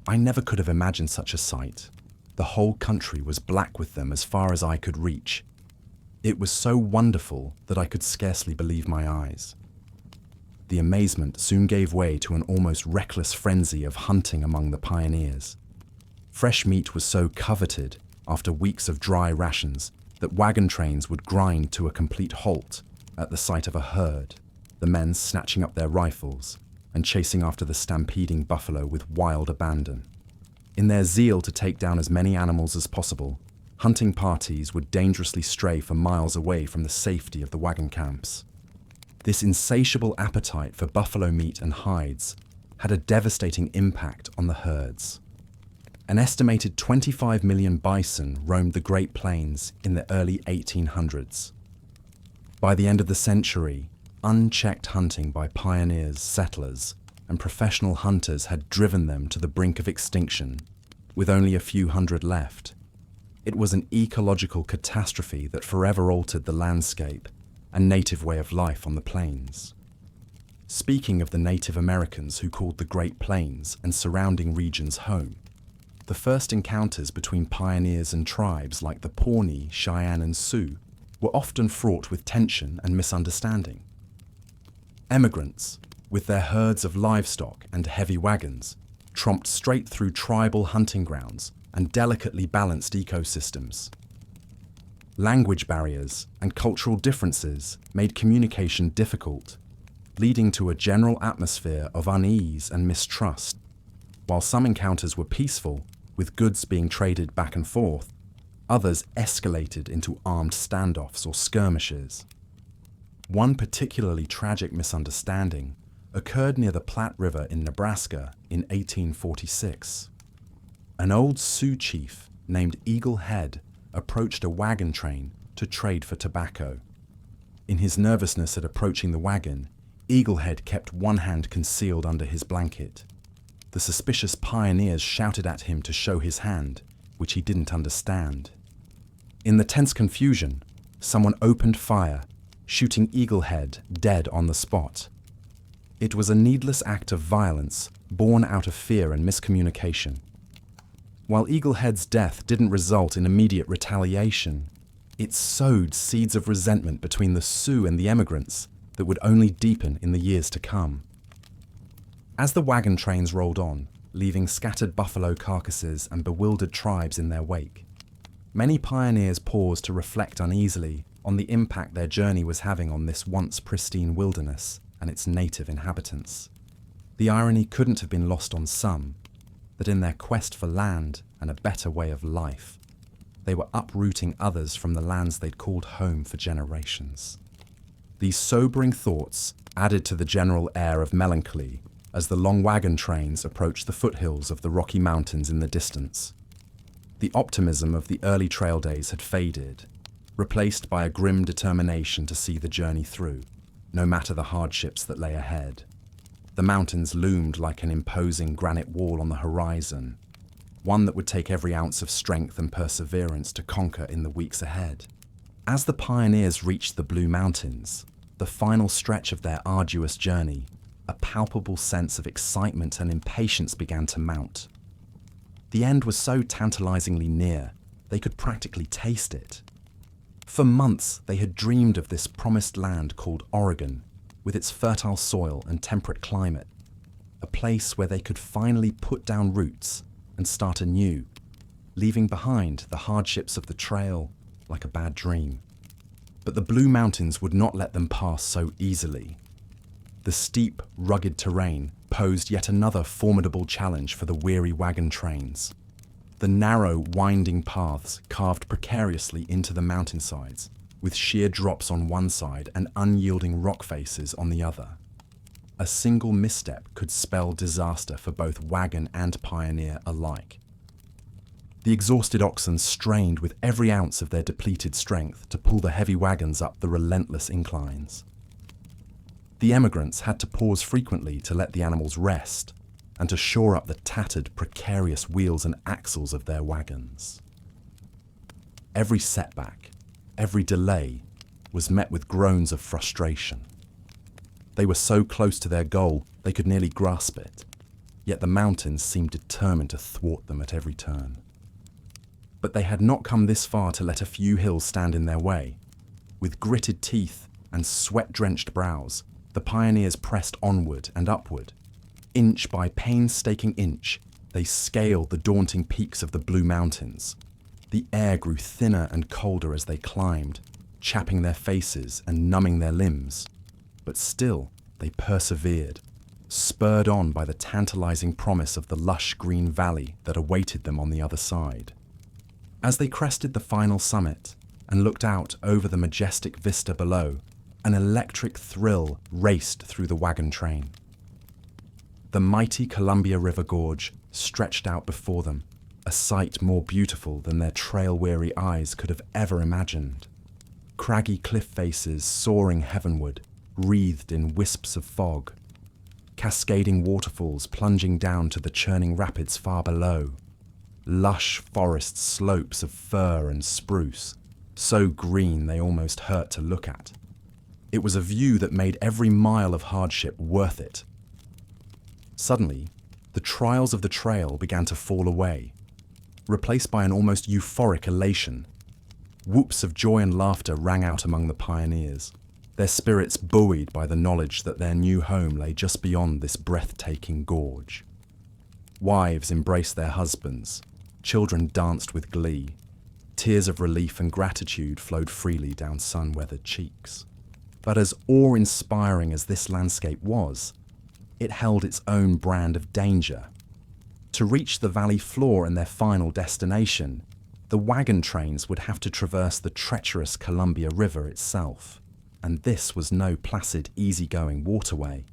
"I never could have imagined such a sight. The whole country was black with them as far as I could reach. It was so wonderful that I could scarcely believe my eyes." The amazement soon gave way to an almost reckless frenzy of hunting among the pioneers. Fresh meat was so coveted after weeks of dry rations that wagon trains would grind to a complete halt at the sight of a herd, the men snatching up their rifles and chasing after the stampeding buffalo with wild abandon. In their zeal to take down as many animals as possible, hunting parties would dangerously stray for miles away from the safety of the wagon camps. This insatiable appetite for buffalo meat and hides had a devastating impact on the herds. An estimated 25 million bison roamed the Great Plains in the early 1800s. By the end of the century, unchecked hunting by pioneers, settlers, and professional hunters had driven them to the brink of extinction, with only a few hundred left. It was an ecological catastrophe that forever altered the landscape and native way of life on the plains. Speaking of the Native Americans who called the Great Plains and surrounding regions home, the first encounters between pioneers and tribes like the Pawnee, Cheyenne, and Sioux were often fraught with tension and misunderstanding. Emigrants, with their herds of livestock and heavy wagons, tromped straight through tribal hunting grounds and delicately balanced ecosystems. Language barriers and cultural differences made communication difficult, leading to a general atmosphere of unease and mistrust. While some encounters were peaceful, with goods being traded back and forth, others escalated into armed standoffs or skirmishes. One particularly tragic misunderstanding occurred near the Platte River in Nebraska in 1846. An old Sioux chief named Eagle Head approached a wagon train to trade for tobacco. In his nervousness at approaching the wagon, Eagle Head kept one hand concealed under his blanket. The suspicious pioneers shouted at him to show his hand, which he didn't understand. In the tense confusion, someone opened fire, shooting Eagle Head dead on the spot. It was a needless act of violence born out of fear and miscommunication. While Eagle Head's death didn't result in immediate retaliation, it sowed seeds of resentment between the Sioux and the emigrants that would only deepen in the years to come. As the wagon trains rolled on, leaving scattered buffalo carcasses and bewildered tribes in their wake, many pioneers paused to reflect uneasily on the impact their journey was having on this once pristine wilderness and its native inhabitants. The irony couldn't have been lost on some, that in their quest for land and a better way of life, they were uprooting others from the lands they'd called home for generations. These sobering thoughts added to the general air of melancholy as the long wagon trains approached the foothills of the Rocky Mountains in the distance. The optimism of the early trail days had faded, replaced by a grim determination to see the journey through, no matter the hardships that lay ahead. The mountains loomed like an imposing granite wall on the horizon, one that would take every ounce of strength and perseverance to conquer in the weeks ahead. As the pioneers reached the Blue Mountains, the final stretch of their arduous journey, a palpable sense of excitement and impatience began to mount. The end was so tantalizingly near, they could practically taste it. For months, they had dreamed of this promised land called Oregon, with its fertile soil and temperate climate, a place where they could finally put down roots and start anew, leaving behind the hardships of the trail like a bad dream. But the Blue Mountains would not let them pass so easily. The steep, rugged terrain posed yet another formidable challenge for the weary wagon trains. The narrow, winding paths carved precariously into the mountainsides, with sheer drops on one side and unyielding rock faces on the other. A single misstep could spell disaster for both wagon and pioneer alike. The exhausted oxen strained with every ounce of their depleted strength to pull the heavy wagons up the relentless inclines. The emigrants had to pause frequently to let the animals rest and to shore up the tattered, precarious wheels and axles of their wagons. Every setback, every delay, was met with groans of frustration. They were so close to their goal, they could nearly grasp it, yet the mountains seemed determined to thwart them at every turn. But they had not come this far to let a few hills stand in their way. With gritted teeth and sweat-drenched brows, the pioneers pressed onward and upward. Inch by painstaking inch, they scaled the daunting peaks of the Blue Mountains. The air grew thinner and colder as they climbed, chapping their faces and numbing their limbs. But still, they persevered, spurred on by the tantalizing promise of the lush green valley that awaited them on the other side. As they crested the final summit and looked out over the majestic vista below, an electric thrill raced through the wagon train. The mighty Columbia River Gorge stretched out before them, a sight more beautiful than their trail-weary eyes could have ever imagined. Craggy cliff faces soaring heavenward, wreathed in wisps of fog. Cascading waterfalls plunging down to the churning rapids far below. Lush forest slopes of fir and spruce, so green they almost hurt to look at. It was a view that made every mile of hardship worth it. Suddenly, the trials of the trail began to fall away, replaced by an almost euphoric elation. Whoops of joy and laughter rang out among the pioneers, their spirits buoyed by the knowledge that their new home lay just beyond this breathtaking gorge. Wives embraced their husbands, children danced with glee. Tears of relief and gratitude flowed freely down sun-weathered cheeks. But as awe-inspiring as this landscape was, it held its own brand of danger. To reach the valley floor and their final destination, the wagon trains would have to traverse the treacherous Columbia River itself. And this was no placid, easygoing waterway.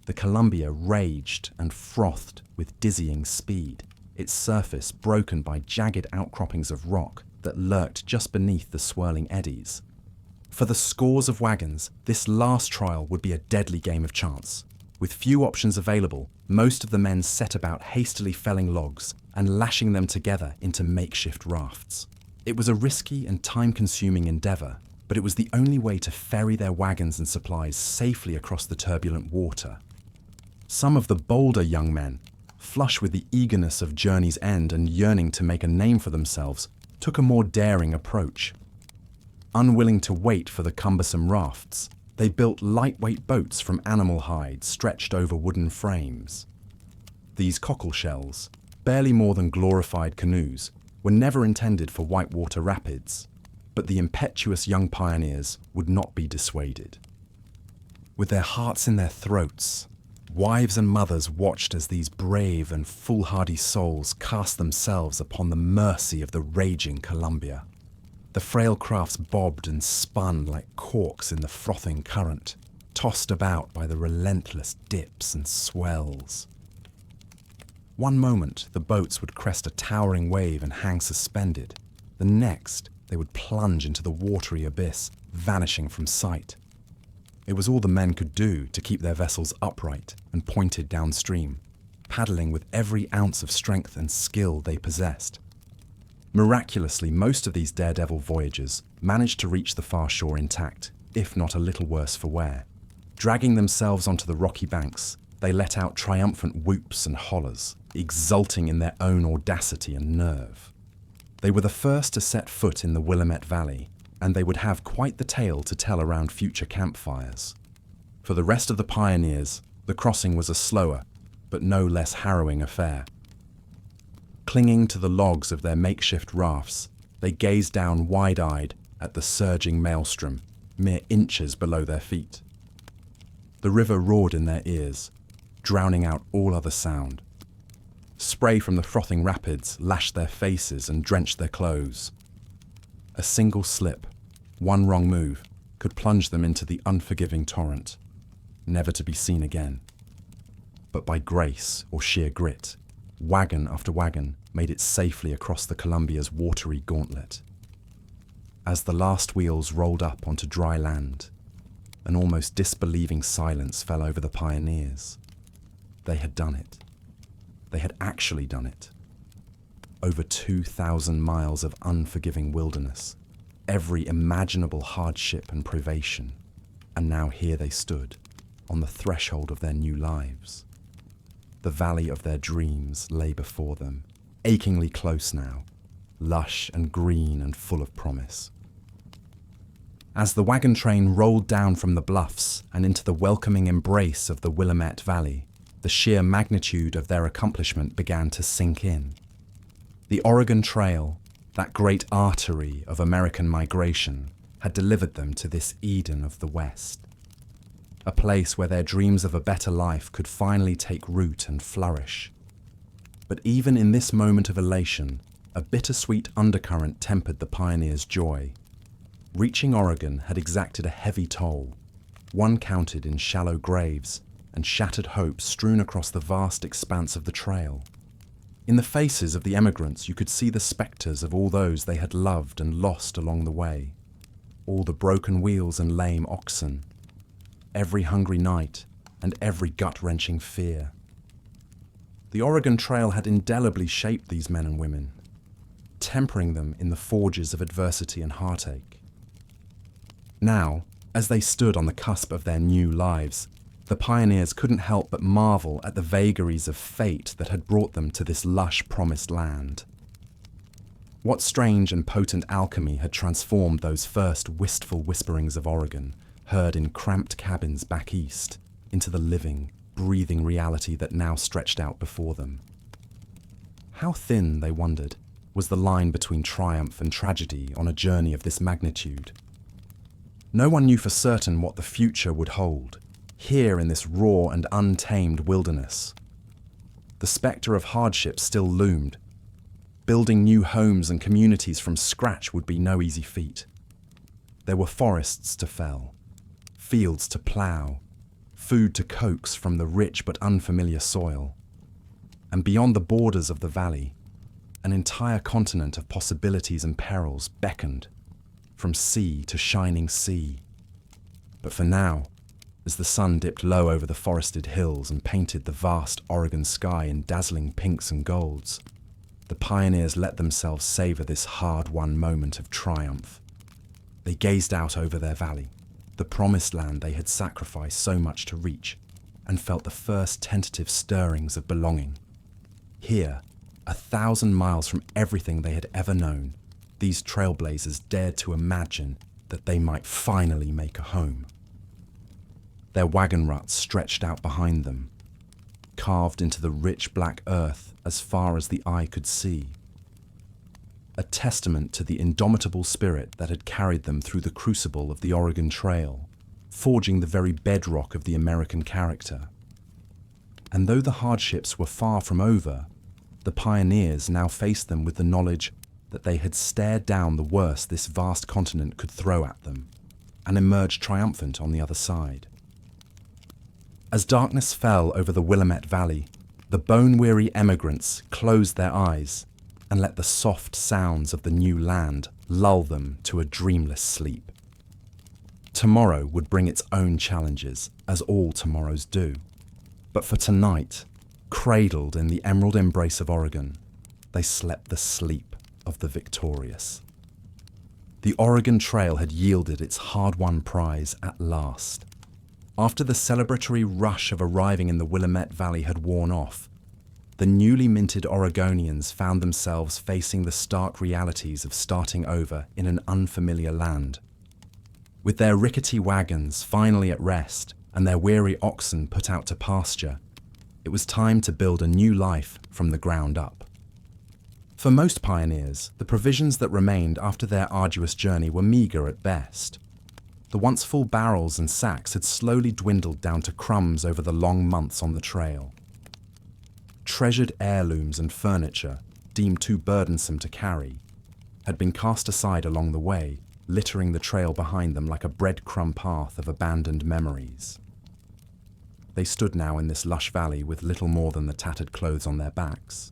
The Columbia raged and frothed with dizzying speed, its surface broken by jagged outcroppings of rock that lurked just beneath the swirling eddies. For the scores of wagons, this last trial would be a deadly game of chance. With few options available, most of the men set about hastily felling logs and lashing them together into makeshift rafts. It was a risky and time-consuming endeavour, but it was the only way to ferry their wagons and supplies safely across the turbulent water. Some of the bolder young men, flush with the eagerness of journey's end and yearning to make a name for themselves, took a more daring approach. Unwilling to wait for the cumbersome rafts, they built lightweight boats from animal hide stretched over wooden frames. These cockle shells, barely more than glorified canoes, were never intended for whitewater rapids. But the impetuous young pioneers would not be dissuaded. With their hearts in their throats, wives and mothers watched as these brave and foolhardy souls cast themselves upon the mercy of the raging Columbia. The frail crafts bobbed and spun like corks in the frothing current, tossed about by the relentless dips and swells. One moment, the boats would crest a towering wave and hang suspended. The next, they would plunge into the watery abyss, vanishing from sight. It was all the men could do to keep their vessels upright and pointed downstream, paddling with every ounce of strength and skill they possessed. Miraculously, most of these daredevil voyagers managed to reach the far shore intact, if not a little worse for wear. Dragging themselves onto the rocky banks, they let out triumphant whoops and hollers, exulting in their own audacity and nerve. They were the first to set foot in the Willamette Valley, and they would have quite the tale to tell around future campfires. For the rest of the pioneers, the crossing was a slower, but no less harrowing affair. Clinging to the logs of their makeshift rafts, they gazed down wide-eyed at the surging maelstrom, mere inches below their feet. The river roared in their ears, drowning out all other sound. Spray from the frothing rapids lashed their faces and drenched their clothes. A single slip, one wrong move, could plunge them into the unforgiving torrent, never to be seen again. But by grace or sheer grit, wagon after wagon made it safely across the Columbia's watery gauntlet. As the last wheels rolled up onto dry land, an almost disbelieving silence fell over the pioneers. They had done it. They had actually done it. Over 2,000 miles of unforgiving wilderness, every imaginable hardship and privation, and now here they stood, on the threshold of their new lives. The valley of their dreams lay before them, achingly close now, lush and green and full of promise. As the wagon train rolled down from the bluffs and into the welcoming embrace of the Willamette Valley, the sheer magnitude of their accomplishment began to sink in. The Oregon Trail, that great artery of American migration, had delivered them to this Eden of the West, a place where their dreams of a better life could finally take root and flourish. But even in this moment of elation, a bittersweet undercurrent tempered the pioneers' joy. Reaching Oregon had exacted a heavy toll, one counted in shallow graves and shattered hopes strewn across the vast expanse of the trail. In the faces of the emigrants you could see the spectres of all those they had loved and lost along the way, all the broken wheels and lame oxen, every hungry night and every gut-wrenching fear. The Oregon Trail had indelibly shaped these men and women, tempering them in the forges of adversity and heartache. Now, as they stood on the cusp of their new lives, the pioneers couldn't help but marvel at the vagaries of fate that had brought them to this lush, promised land. What strange and potent alchemy had transformed those first wistful whisperings of Oregon, heard in cramped cabins back east, into the living, breathing reality that now stretched out before them? How thin, they wondered, was the line between triumph and tragedy on a journey of this magnitude? No one knew for certain what the future would hold, here in this raw and untamed wilderness. The spectre of hardship still loomed. Building new homes and communities from scratch would be no easy feat. There were forests to fell, fields to plough, food to coax from the rich but unfamiliar soil. And beyond the borders of the valley, an entire continent of possibilities and perils beckoned, from sea to shining sea. But for now, as the sun dipped low over the forested hills and painted the vast Oregon sky in dazzling pinks and golds, the pioneers let themselves savor this hard-won moment of triumph. They gazed out over their valley, the promised land they had sacrificed so much to reach, and felt the first tentative stirrings of belonging. Here, 1,000 miles from everything they had ever known, these trailblazers dared to imagine that they might finally make a home. Their wagon ruts stretched out behind them, carved into the rich black earth as far as the eye could see. A testament to the indomitable spirit that had carried them through the crucible of the Oregon Trail, forging the very bedrock of the American character. And though the hardships were far from over, the pioneers now faced them with the knowledge that they had stared down the worst this vast continent could throw at them, and emerged triumphant on the other side. As darkness fell over the Willamette Valley, the bone-weary emigrants closed their eyes and let the soft sounds of the new land lull them to a dreamless sleep. Tomorrow would bring its own challenges, as all tomorrows do. But for tonight, cradled in the emerald embrace of Oregon, they slept the sleep of the victorious. The Oregon Trail had yielded its hard-won prize at last. After the celebratory rush of arriving in the Willamette Valley had worn off, the newly minted Oregonians found themselves facing the stark realities of starting over in an unfamiliar land. With their rickety wagons finally at rest and their weary oxen put out to pasture, it was time to build a new life from the ground up. For most pioneers, the provisions that remained after their arduous journey were meager at best. The once full barrels and sacks had slowly dwindled down to crumbs over the long months on the trail. Treasured heirlooms and furniture, deemed too burdensome to carry, had been cast aside along the way, littering the trail behind them like a breadcrumb path of abandoned memories. They stood now in this lush valley with little more than the tattered clothes on their backs,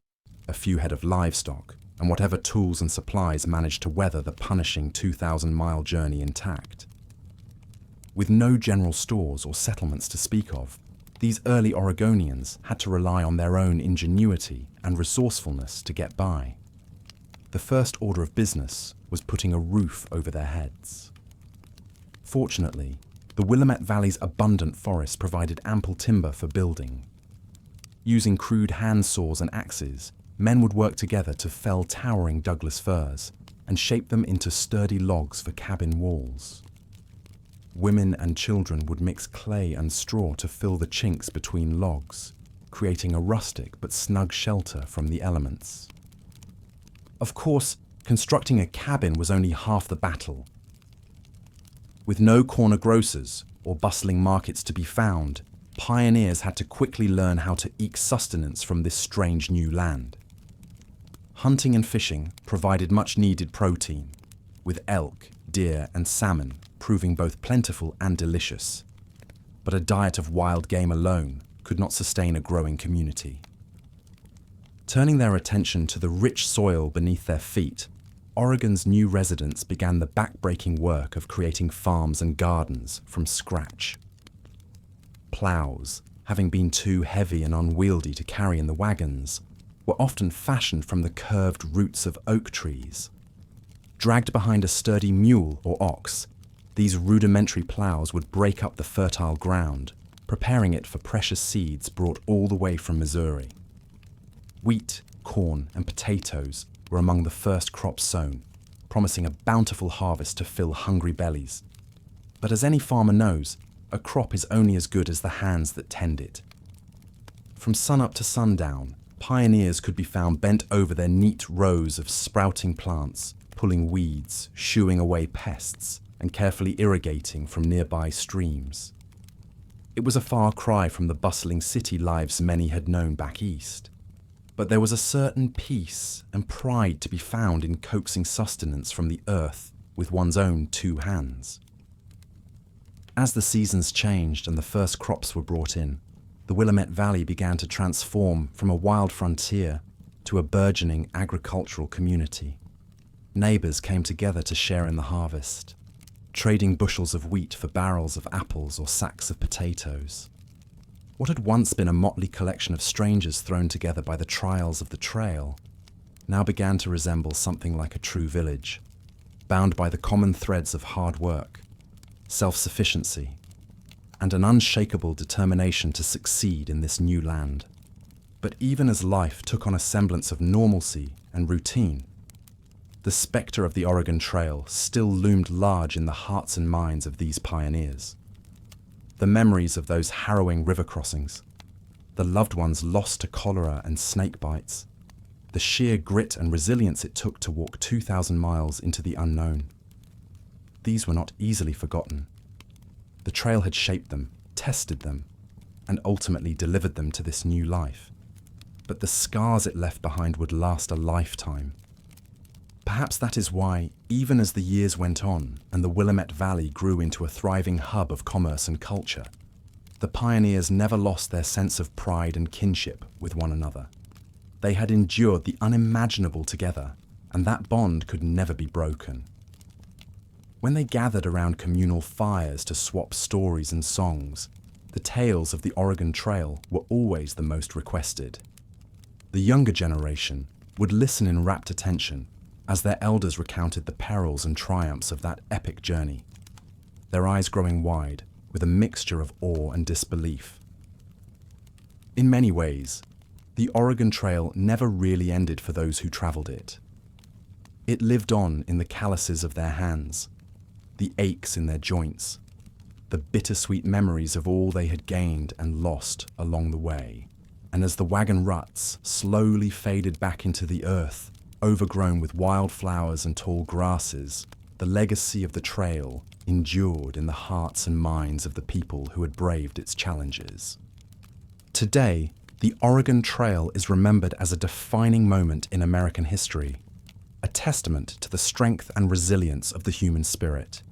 a few head of livestock, and whatever tools and supplies managed to weather the punishing 2,000-mile journey intact. With no general stores or settlements to speak of, these early Oregonians had to rely on their own ingenuity and resourcefulness to get by. the first order of business was putting a roof over their heads. Fortunately, the Willamette Valley's abundant forests provided ample timber for building. Using crude hand saws and axes, men would work together to fell towering Douglas firs and shape them into sturdy logs for cabin walls. Women and children would mix clay and straw to fill the chinks between logs, creating a rustic but snug shelter from the elements. Of course, constructing a cabin was only half the battle. With no corner grocers or bustling markets to be found, pioneers had to quickly learn how to eke sustenance from this strange new land. Hunting and fishing provided much-needed protein, with elk, deer, and salmon proving both plentiful and delicious. But a diet of wild game alone could not sustain a growing community. Turning their attention to the rich soil beneath their feet, Oregon's new residents began the back-breaking work of creating farms and gardens from scratch. Plows, having been too heavy and unwieldy to carry in the wagons, were often fashioned from the curved roots of oak trees. Dragged behind a sturdy mule or ox, these rudimentary plows would break up the fertile ground, preparing it for precious seeds brought all the way from Missouri. Wheat, corn, and potatoes were among the first crops sown, promising a bountiful harvest to fill hungry bellies. But as any farmer knows, a crop is only as good as the hands that tend it. From sunup to sundown, pioneers could be found bent over their neat rows of sprouting plants, pulling weeds, shooing away pests, and carefully irrigating from nearby streams. It was a far cry from the bustling city lives many had known back east. But there was a certain peace and pride to be found in coaxing sustenance from the earth with one's own two hands. As the seasons changed and the first crops were brought in, the Willamette Valley began to transform from a wild frontier to a burgeoning agricultural community. Neighbors came together to share in the harvest, trading bushels of wheat for barrels of apples or sacks of potatoes. What had once been a motley collection of strangers thrown together by the trials of the trail now began to resemble something like a true village, bound by the common threads of hard work, self-sufficiency, and an unshakable determination to succeed in this new land. But even as life took on a semblance of normalcy and routine, the spectre of the Oregon Trail still loomed large in the hearts and minds of these pioneers. The memories of those harrowing river crossings, the loved ones lost to cholera and snake bites, the sheer grit and resilience it took to walk 2,000 miles into the unknown. These were not easily forgotten. The trail had shaped them, tested them, and ultimately delivered them to this new life. But the scars it left behind would last a lifetime. Perhaps that is why, even as the years went on and the Willamette Valley grew into a thriving hub of commerce and culture, the pioneers never lost their sense of pride and kinship with one another. They had endured the unimaginable together, and that bond could never be broken. When they gathered around communal fires to swap stories and songs, the tales of the Oregon Trail were always the most requested. The younger generation would listen in rapt attention as their elders recounted the perils and triumphs of that epic journey, their eyes growing wide with a mixture of awe and disbelief. In many ways, the Oregon Trail never really ended for those who traveled it. It lived on in the calluses of their hands, the aches in their joints, the bittersweet memories of all they had gained and lost along the way. And as the wagon ruts slowly faded back into the earth, overgrown with wildflowers and tall grasses, the legacy of the trail endured in the hearts and minds of the people who had braved its challenges. Today, the Oregon Trail is remembered as a defining moment in American history, a testament to the strength and resilience of the human spirit.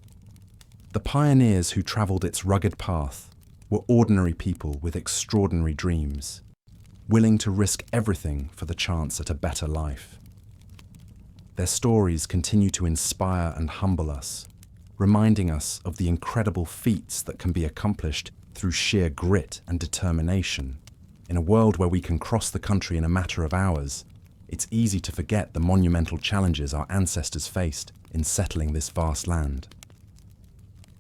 The pioneers who traveled its rugged path were ordinary people with extraordinary dreams, willing to risk everything for the chance at a better life. Their stories continue to inspire and humble us, reminding us of the incredible feats that can be accomplished through sheer grit and determination. In a world where we can cross the country in a matter of hours, it's easy to forget the monumental challenges our ancestors faced in settling this vast land.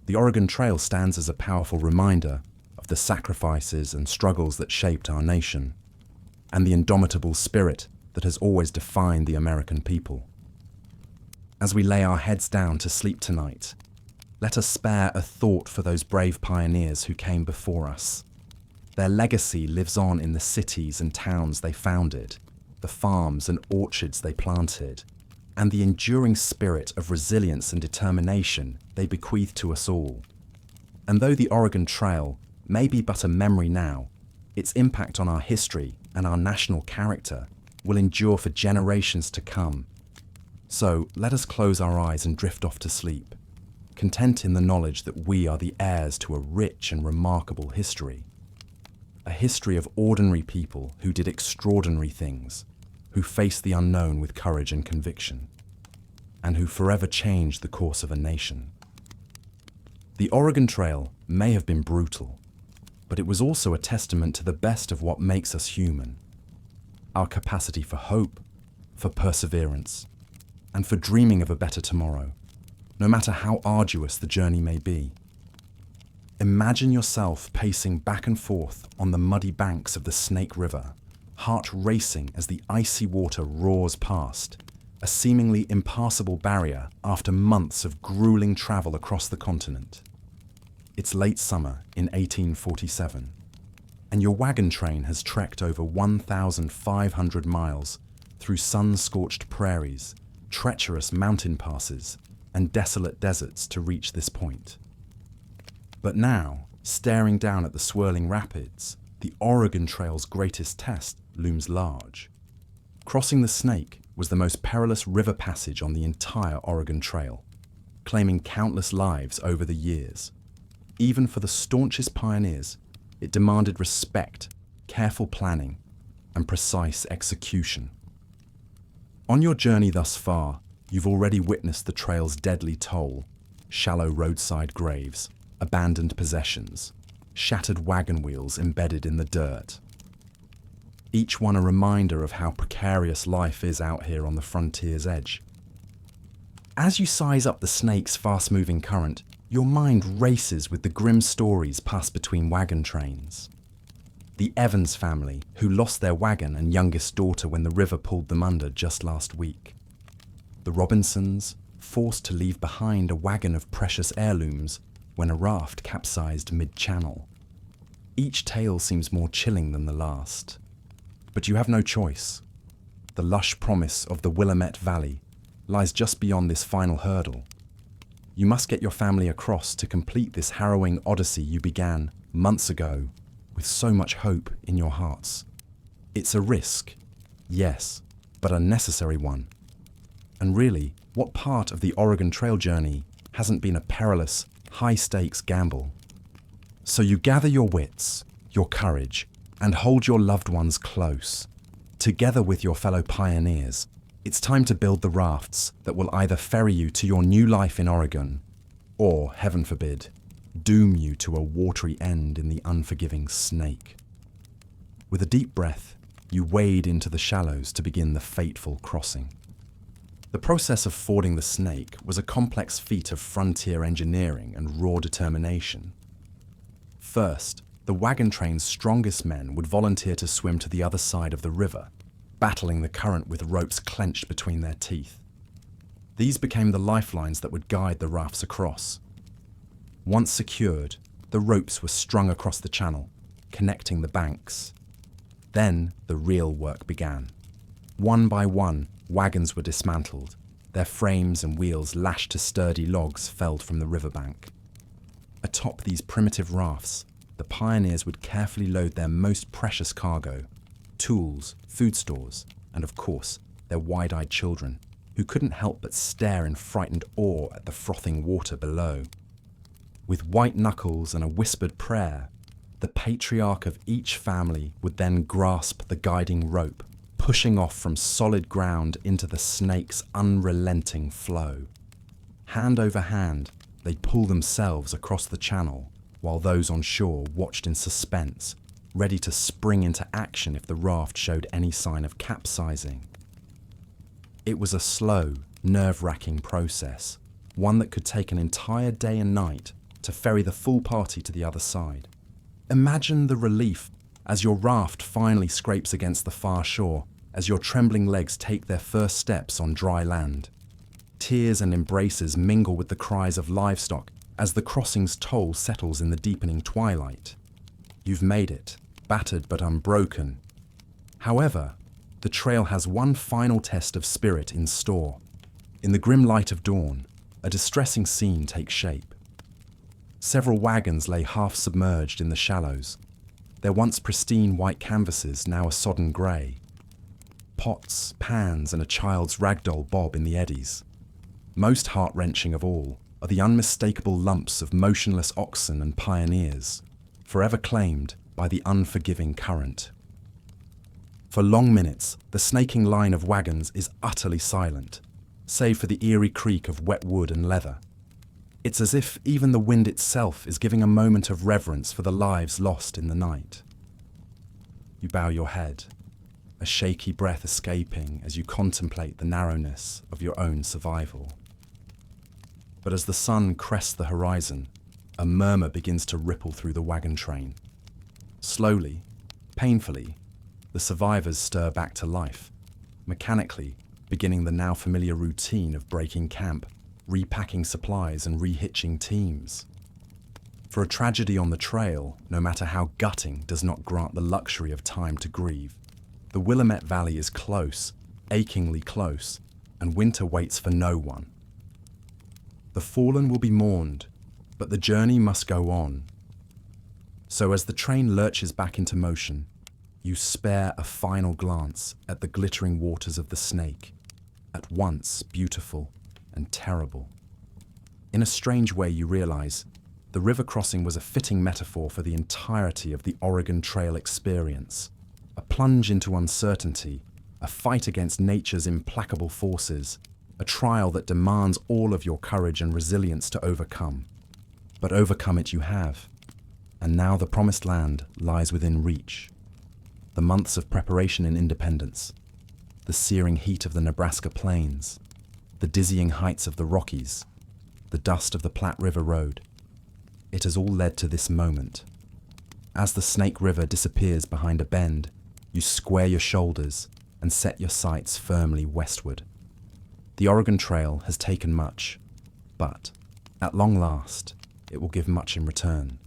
The Oregon Trail stands as a powerful reminder of the sacrifices and struggles that shaped our nation, and the indomitable spirit that has always defined the American people. As we lay our heads down to sleep tonight, let us spare a thought for those brave pioneers who came before us. Their legacy lives on in the cities and towns they founded, the farms and orchards they planted, and the enduring spirit of resilience and determination they bequeath to us all. And though the Oregon Trail may be but a memory now, its impact on our history and our national character will endure for generations to come. So let us close our eyes and drift off to sleep, content in the knowledge that we are the heirs to a rich and remarkable history. A history of ordinary people who did extraordinary things, who faced the unknown with courage and conviction, and who forever changed the course of a nation. The Oregon Trail may have been brutal, but it was also a testament to the best of what makes us human: our capacity for hope, for perseverance, and for dreaming of a better tomorrow, no matter how arduous the journey may be. Imagine yourself pacing back and forth on the muddy banks of the Snake River, heart racing as the icy water roars past, a seemingly impassable barrier after months of grueling travel across the continent. It's late summer in 1847, and your wagon train has trekked over 1,500 miles through sun-scorched prairies, treacherous mountain passes, and desolate deserts to reach this point. But now, staring down at the swirling rapids, the Oregon Trail's greatest test looms large. Crossing the Snake was the most perilous river passage on the entire Oregon Trail, claiming countless lives over the years. Even for the staunchest pioneers, it demanded respect, careful planning, and precise execution. On your journey thus far, you've already witnessed the trail's deadly toll: shallow roadside graves, abandoned possessions, shattered wagon wheels embedded in the dirt. Each one a reminder of how precarious life is out here on the frontier's edge. As you size up the Snake's fast-moving current, your mind races with the grim stories passed between wagon trains. The Evans family, who lost their wagon and youngest daughter when the river pulled them under just last week. The Robinsons, forced to leave behind a wagon of precious heirlooms when a raft capsized mid-channel. Each tale seems more chilling than the last. But you have no choice. The lush promise of the Willamette Valley lies just beyond this final hurdle. You must get your family across to complete this harrowing odyssey you began months ago with so much hope in your hearts. It's a risk, yes, but a necessary one. And really, what part of the Oregon Trail journey hasn't been a perilous, high-stakes gamble? So you gather your wits, your courage, and hold your loved ones close. Together with your fellow pioneers, it's time to build the rafts that will either ferry you to your new life in Oregon, or, heaven forbid, doom you to a watery end in the unforgiving Snake. With a deep breath, you wade into the shallows to begin the fateful crossing. The process of fording the Snake was a complex feat of frontier engineering and raw determination. First, the wagon train's strongest men would volunteer to swim to the other side of the river, battling the current with ropes clenched between their teeth. These became the lifelines that would guide the rafts across. Once secured, the ropes were strung across the channel, connecting the banks. Then the real work began. One by one, wagons were dismantled, their frames and wheels lashed to sturdy logs felled from the riverbank. Atop these primitive rafts, the pioneers would carefully load their most precious cargo: tools, food stores, and of course, their wide-eyed children, who couldn't help but stare in frightened awe at the frothing water below. With white knuckles and a whispered prayer, the patriarch of each family would then grasp the guiding rope, pushing off from solid ground into the Snake's unrelenting flow. Hand over hand, they'd pull themselves across the channel, while those on shore watched in suspense, ready to spring into action if the raft showed any sign of capsizing. It was a slow, nerve-wracking process, one that could take an entire day and night to ferry the full party to the other side. Imagine the relief as your raft finally scrapes against the far shore, as your trembling legs take their first steps on dry land. Tears and embraces mingle with the cries of livestock as the crossing's toll settles in the deepening twilight. You've made it, battered but unbroken. However, the trail has one final test of spirit in store. In the grim light of dawn, a distressing scene takes shape. Several wagons lay half submerged in the shallows, their once pristine white canvases now a sodden grey. Pots, pans, and a child's ragdoll bob in the eddies. Most heart-wrenching of all are the unmistakable lumps of motionless oxen and pioneers, forever claimed by the unforgiving current. For long minutes, the snaking line of wagons is utterly silent, save for the eerie creak of wet wood and leather. It's as if even the wind itself is giving a moment of reverence for the lives lost in the night. You bow your head, a shaky breath escaping as you contemplate the narrowness of your own survival. But as the sun crests the horizon, a murmur begins to ripple through the wagon train. Slowly, painfully, the survivors stir back to life, mechanically beginning the now familiar routine of breaking camp, repacking supplies and rehitching teams. For a tragedy on the trail, no matter how gutting, does not grant the luxury of time to grieve. The Willamette Valley is close, achingly close, and winter waits for no one. The fallen will be mourned, but the journey must go on. So as the train lurches back into motion, you spare a final glance at the glittering waters of the Snake, at once beautiful and terrible. In a strange way, you realize the river crossing was a fitting metaphor for the entirety of the Oregon Trail experience. A plunge into uncertainty, a fight against nature's implacable forces, a trial that demands all of your courage and resilience to overcome. But overcome it you have, and now the promised land lies within reach. The months of preparation in independence, the searing heat of the Nebraska plains, the dizzying heights of the Rockies, the dust of the Platte River Road. It has all led to this moment. As the Snake River disappears behind a bend, you square your shoulders and set your sights firmly westward. The Oregon Trail has taken much, but at long last, it will give much in return.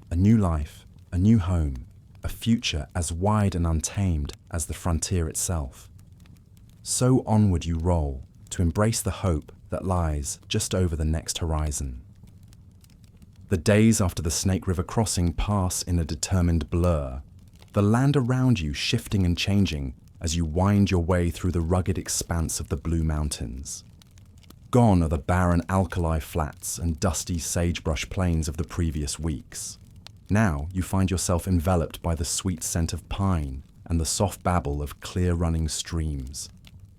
A new life, a new home, a future as wide and untamed as the frontier itself. So onward you roll to embrace the hope that lies just over the next horizon. The days after the Snake River crossing pass in a determined blur, the land around you shifting and changing as you wind your way through the rugged expanse of the Blue Mountains. Gone are the barren alkali flats and dusty sagebrush plains of the previous weeks. Now you find yourself enveloped by the sweet scent of pine and the soft babble of clear-running streams.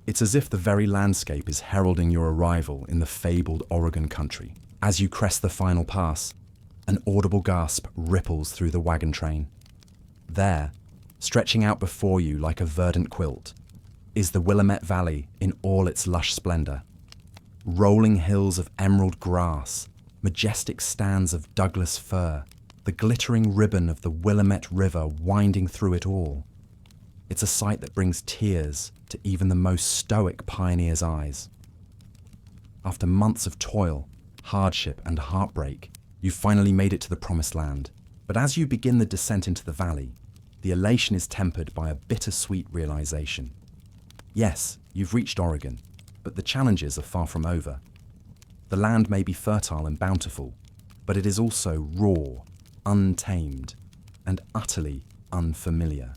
It's as if the very landscape is heralding your arrival in the fabled Oregon country. As you crest the final pass, an audible gasp ripples through the wagon train. There, stretching out before you like a verdant quilt, is the Willamette Valley in all its lush splendor. Rolling hills of emerald grass, majestic stands of Douglas fir, the glittering ribbon of the Willamette River winding through it all. It's a sight that brings tears to even the most stoic pioneer's eyes. After months of toil, hardship, and heartbreak, you've finally made it to the promised land. But as you begin the descent into the valley, the elation is tempered by a bittersweet realization. Yes, you've reached Oregon, but the challenges are far from over. The land may be fertile and bountiful, but it is also raw, untamed, and utterly unfamiliar.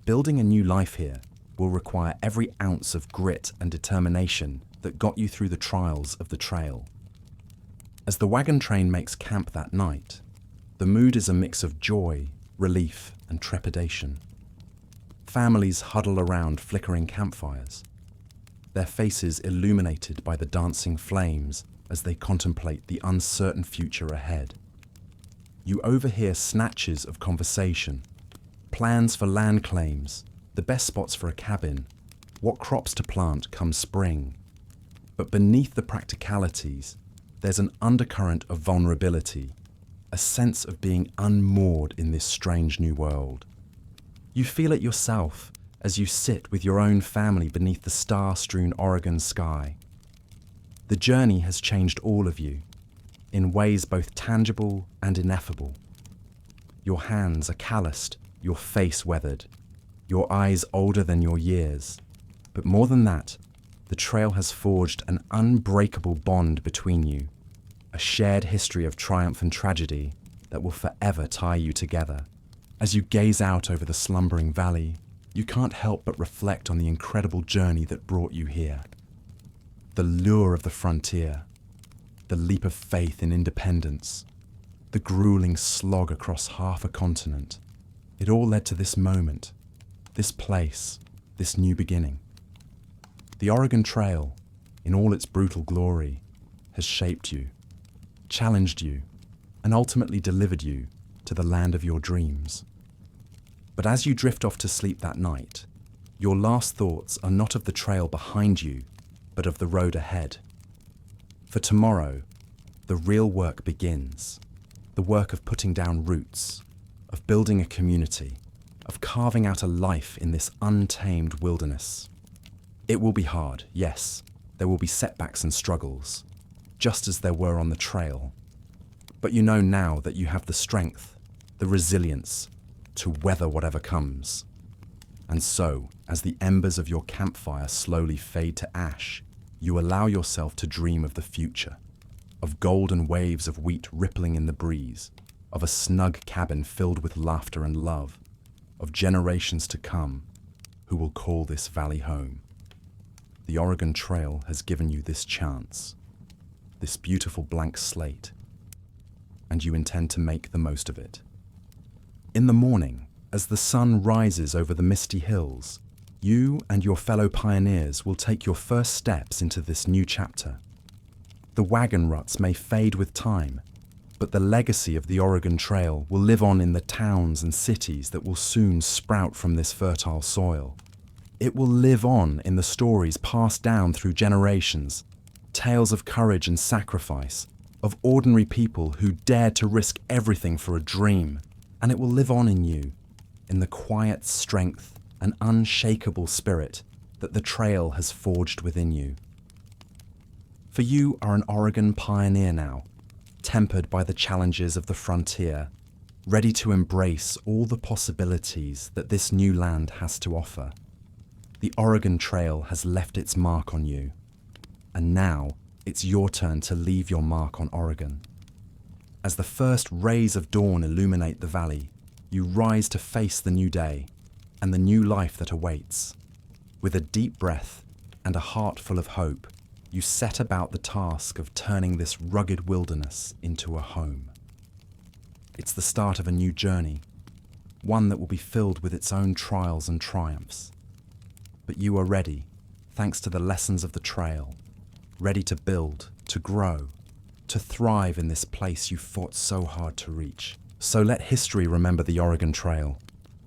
Building a new life here will require every ounce of grit and determination that got you through the trials of the trail. As the wagon train makes camp that night, the mood is a mix of joy, relief, and trepidation. Families huddle around flickering campfires, their faces illuminated by the dancing flames as they contemplate the uncertain future ahead. You overhear snatches of conversation, plans for land claims, the best spots for a cabin, what crops to plant come spring. But beneath the practicalities, there's an undercurrent of vulnerability, a sense of being unmoored in this strange new world. You feel it yourself as you sit with your own family beneath the star-strewn Oregon sky. The journey has changed all of you, in ways both tangible and ineffable. Your hands are calloused, your face weathered, your eyes older than your years. But more than that, the trail has forged an unbreakable bond between you, a shared history of triumph and tragedy that will forever tie you together. As you gaze out over the slumbering valley, you can't help but reflect on the incredible journey that brought you here. The lure of the frontier, the leap of faith in independence, the grueling slog across half a continent. It all led to this moment, this place, this new beginning. The Oregon Trail, in all its brutal glory, has shaped you, challenged you, and ultimately delivered you to the land of your dreams. But as you drift off to sleep that night, your last thoughts are not of the trail behind you, but of the road ahead. For tomorrow, the real work begins. The work of putting down roots, of building a community, of carving out a life in this untamed wilderness. It will be hard, yes. There will be setbacks and struggles, just as there were on the trail. But you know now that you have the strength, the resilience, to weather whatever comes. And so, as the embers of your campfire slowly fade to ash, you allow yourself to dream of the future, of golden waves of wheat rippling in the breeze, of a snug cabin filled with laughter and love, of generations to come who will call this valley home. The Oregon Trail has given you this chance, this beautiful blank slate, and you intend to make the most of it. In the morning, as the sun rises over the misty hills, you and your fellow pioneers will take your first steps into this new chapter. The wagon ruts may fade with time, but the legacy of the Oregon Trail will live on in the towns and cities that will soon sprout from this fertile soil. It will live on in the stories passed down through generations, tales of courage and sacrifice, of ordinary people who dared to risk everything for a dream. And it will live on in you, in the quiet strength and unshakable spirit that the trail has forged within you. For you are an Oregon pioneer now, tempered by the challenges of the frontier, ready to embrace all the possibilities that this new land has to offer. The Oregon Trail has left its mark on you, and now it's your turn to leave your mark on Oregon. As the first rays of dawn illuminate the valley, you rise to face the new day and the new life that awaits. With a deep breath and a heart full of hope, you set about the task of turning this rugged wilderness into a home. It's the start of a new journey, one that will be filled with its own trials and triumphs. But you are ready, thanks to the lessons of the trail, ready to build, to grow, to thrive in this place you fought so hard to reach. So let history remember the Oregon Trail,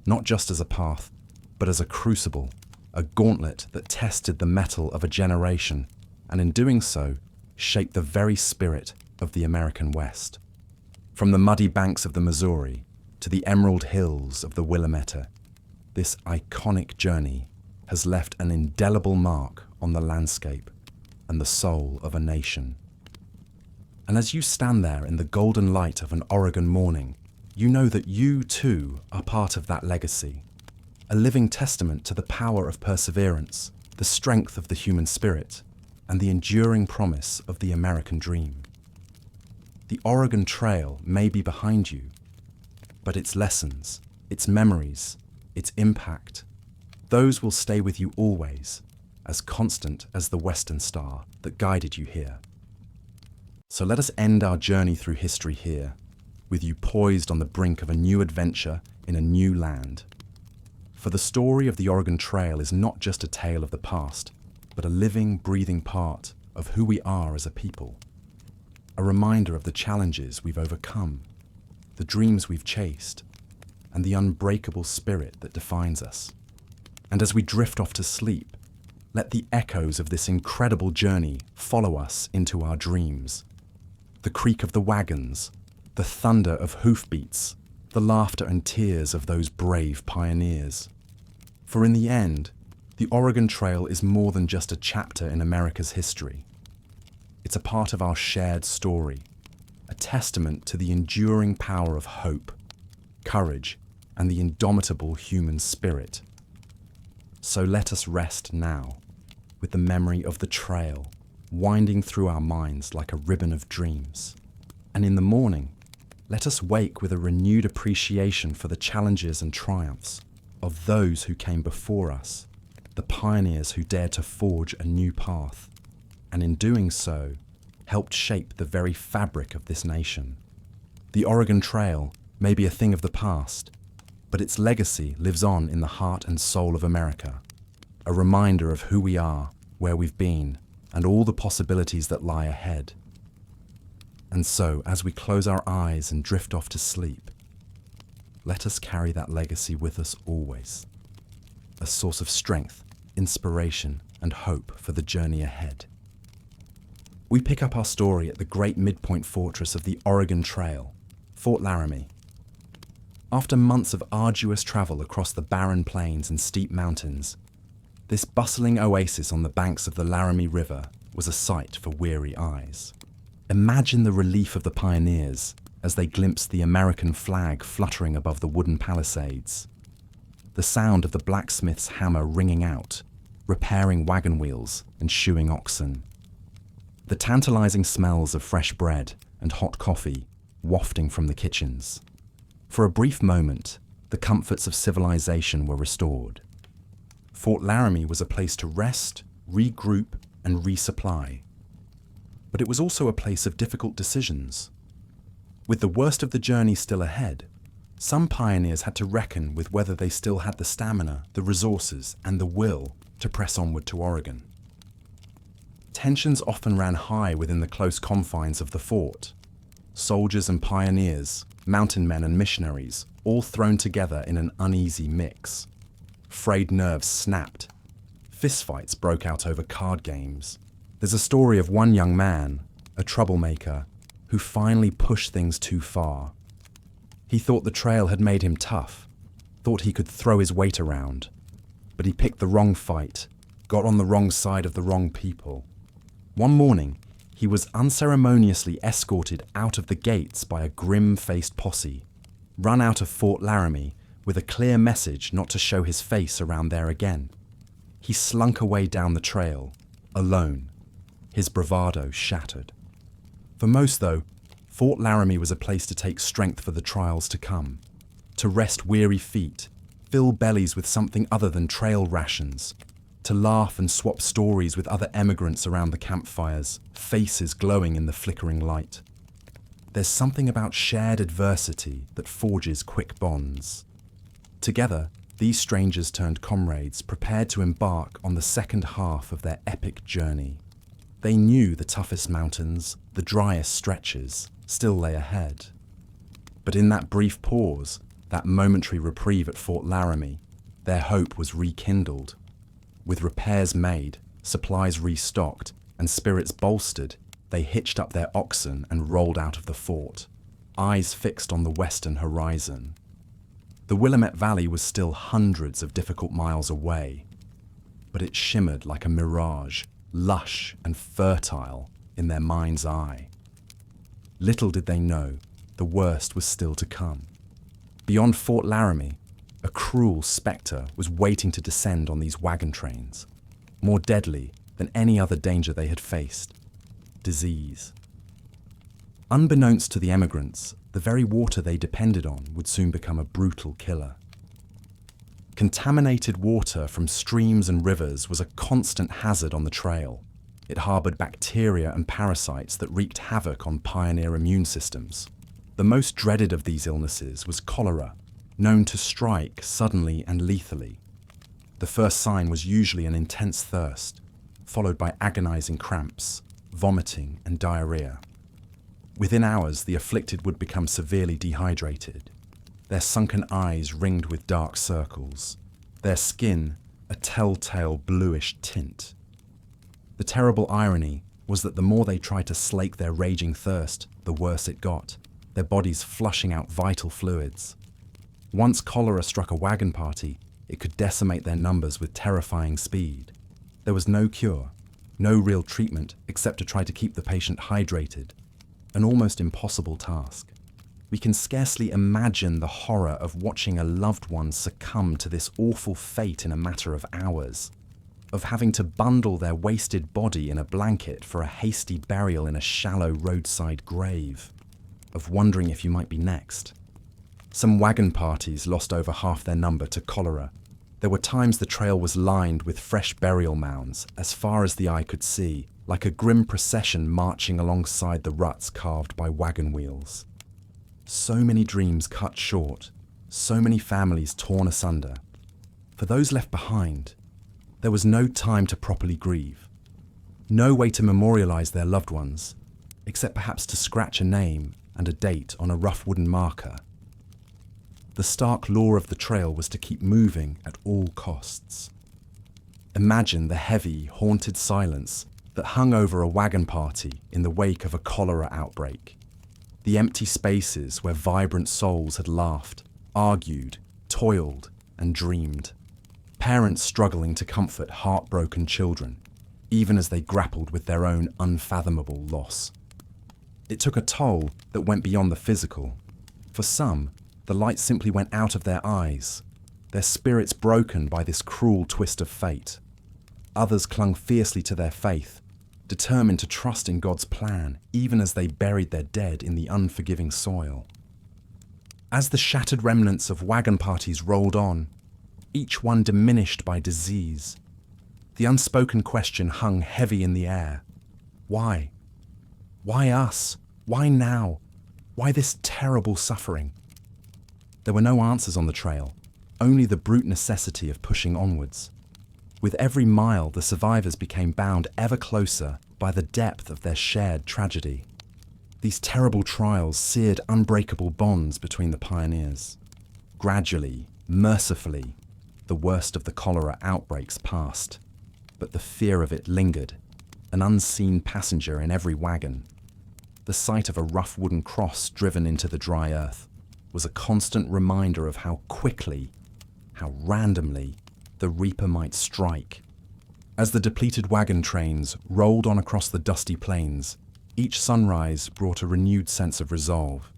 not just as a path, but as a crucible, a gauntlet that tested the mettle of a generation, and in doing so, shaped the very spirit of the American West. From the muddy banks of the Missouri to the emerald hills of the Willamette, this iconic journey has left an indelible mark on the landscape and the soul of a nation. And as you stand there in the golden light of an Oregon morning, you know that you too are part of that legacy, a living testament to the power of perseverance, the strength of the human spirit, and the enduring promise of the American dream. The Oregon Trail may be behind you, but its lessons, its memories, its impact, those will stay with you always, as constant as the Western Star that guided you here. So let us end our journey through history here, with you poised on the brink of a new adventure in a new land. For the story of the Oregon Trail is not just a tale of the past, but a living, breathing part of who we are as a people. A reminder of the challenges we've overcome, the dreams we've chased, and the unbreakable spirit that defines us. And as we drift off to sleep, Let the echoes of this incredible journey follow us into our dreams. The creak of the wagons, the thunder of hoofbeats, the laughter and tears of those brave pioneers. For in the end, the Oregon Trail is more than just a chapter in America's history. It's a part of our shared story, a testament to the enduring power of hope, courage, and the indomitable human spirit. So let us rest now, with the memory of the trail winding through our minds like a ribbon of dreams. And in the morning, let us wake with a renewed appreciation for the challenges and triumphs of those who came before us, the pioneers who dared to forge a new path, and in doing so, helped shape the very fabric of this nation. The Oregon Trail may be a thing of the past, but its legacy lives on in the heart and soul of America, a reminder of who we are, where we've been, and all the possibilities that lie ahead. And so, as we close our eyes and drift off to sleep, let us carry that legacy with us always, a source of strength, inspiration, and hope for the journey ahead. We pick up our story at the great midpoint fortress of the Oregon Trail, Fort Laramie. After months of arduous travel across the barren plains and steep mountains, this bustling oasis on the banks of the Laramie River was a sight for weary eyes. Imagine the relief of the pioneers as they glimpsed the American flag fluttering above the wooden palisades, the sound of the blacksmith's hammer ringing out, repairing wagon wheels and shoeing oxen, the tantalizing smells of fresh bread and hot coffee wafting from the kitchens. For a brief moment, the comforts of civilization were restored. Fort Laramie was a place to rest, regroup, and resupply. But it was also a place of difficult decisions. With the worst of the journey still ahead, some pioneers had to reckon with whether they still had the stamina, the resources, and the will to press onward to Oregon. Tensions often ran high within the close confines of the fort. Soldiers and pioneers, mountain men and missionaries, all thrown together in an uneasy mix. Frayed nerves snapped. Fistfights broke out over card games. There's a story of one young man, a troublemaker, who finally pushed things too far. He thought the trail had made him tough, thought he could throw his weight around, but he picked the wrong fight, got on the wrong side of the wrong people. One morning, he was unceremoniously escorted out of the gates by a grim-faced posse, run out of Fort Laramie with a clear message not to show his face around there again. He slunk away down the trail, alone, his bravado shattered. For most, though, Fort Laramie was a place to take strength for the trials to come, to rest weary feet, fill bellies with something other than trail rations, to laugh and swap stories with other emigrants around the campfires, faces glowing in the flickering light. There's something about shared adversity that forges quick bonds. Together, these strangers turned comrades prepared to embark on the second half of their epic journey. They knew the toughest mountains, the driest stretches, still lay ahead. But in that brief pause, that momentary reprieve at Fort Laramie, their hope was rekindled. With repairs made, supplies restocked, and spirits bolstered, they hitched up their oxen and rolled out of the fort, eyes fixed on the western horizon. The Willamette Valley was still hundreds of difficult miles away, but it shimmered like a mirage, lush and fertile in their mind's eye. Little did they know, the worst was still to come. Beyond Fort Laramie, a cruel spectre was waiting to descend on these wagon trains, more deadly than any other danger they had faced: disease. Unbeknownst to the emigrants, the very water they depended on would soon become a brutal killer. Contaminated water from streams and rivers was a constant hazard on the trail. It harbored bacteria and parasites that wreaked havoc on pioneer immune systems. The most dreaded of these illnesses was cholera, known to strike suddenly and lethally. The first sign was usually an intense thirst, followed by agonizing cramps, vomiting, and diarrhea. Within hours, the afflicted would become severely dehydrated, their sunken eyes ringed with dark circles, their skin a telltale bluish tint. The terrible irony was that the more they tried to slake their raging thirst, the worse it got, their bodies flushing out vital fluids. Once cholera struck a wagon party, it could decimate their numbers with terrifying speed. There was no cure, no real treatment except to try to keep the patient hydrated, an almost impossible task. We can scarcely imagine the horror of watching a loved one succumb to this awful fate in a matter of hours, of having to bundle their wasted body in a blanket for a hasty burial in a shallow roadside grave, of wondering if you might be next. Some wagon parties lost over half their number to cholera. There were times the trail was lined with fresh burial mounds as far as the eye could see, like a grim procession marching alongside the ruts carved by wagon wheels. So many dreams cut short, so many families torn asunder. For those left behind, there was no time to properly grieve, no way to memorialize their loved ones, except perhaps to scratch a name and a date on a rough wooden marker. The stark law of the trail was to keep moving at all costs. Imagine the heavy, haunted silence that hung over a wagon party in the wake of a cholera outbreak. The empty spaces where vibrant souls had laughed, argued, toiled, and dreamed. Parents struggling to comfort heartbroken children, even as they grappled with their own unfathomable loss. It took a toll that went beyond the physical. For some, the light simply went out of their eyes, their spirits broken by this cruel twist of fate. Others clung fiercely to their faith, determined to trust in God's plan, even as they buried their dead in the unforgiving soil. As the shattered remnants of wagon parties rolled on, each one diminished by disease, the unspoken question hung heavy in the air. Why? Why us? Why now? Why this terrible suffering? There were no answers on the trail, only the brute necessity of pushing onwards. With every mile, the survivors became bound ever closer by the depth of their shared tragedy. These terrible trials seared unbreakable bonds between the pioneers. Gradually, mercifully, the worst of the cholera outbreaks passed, but the fear of it lingered, an unseen passenger in every wagon. The sight of a rough wooden cross driven into the dry earth was a constant reminder of how quickly, how randomly, the reaper might strike. As the depleted wagon trains rolled on across the dusty plains, each sunrise brought a renewed sense of resolve,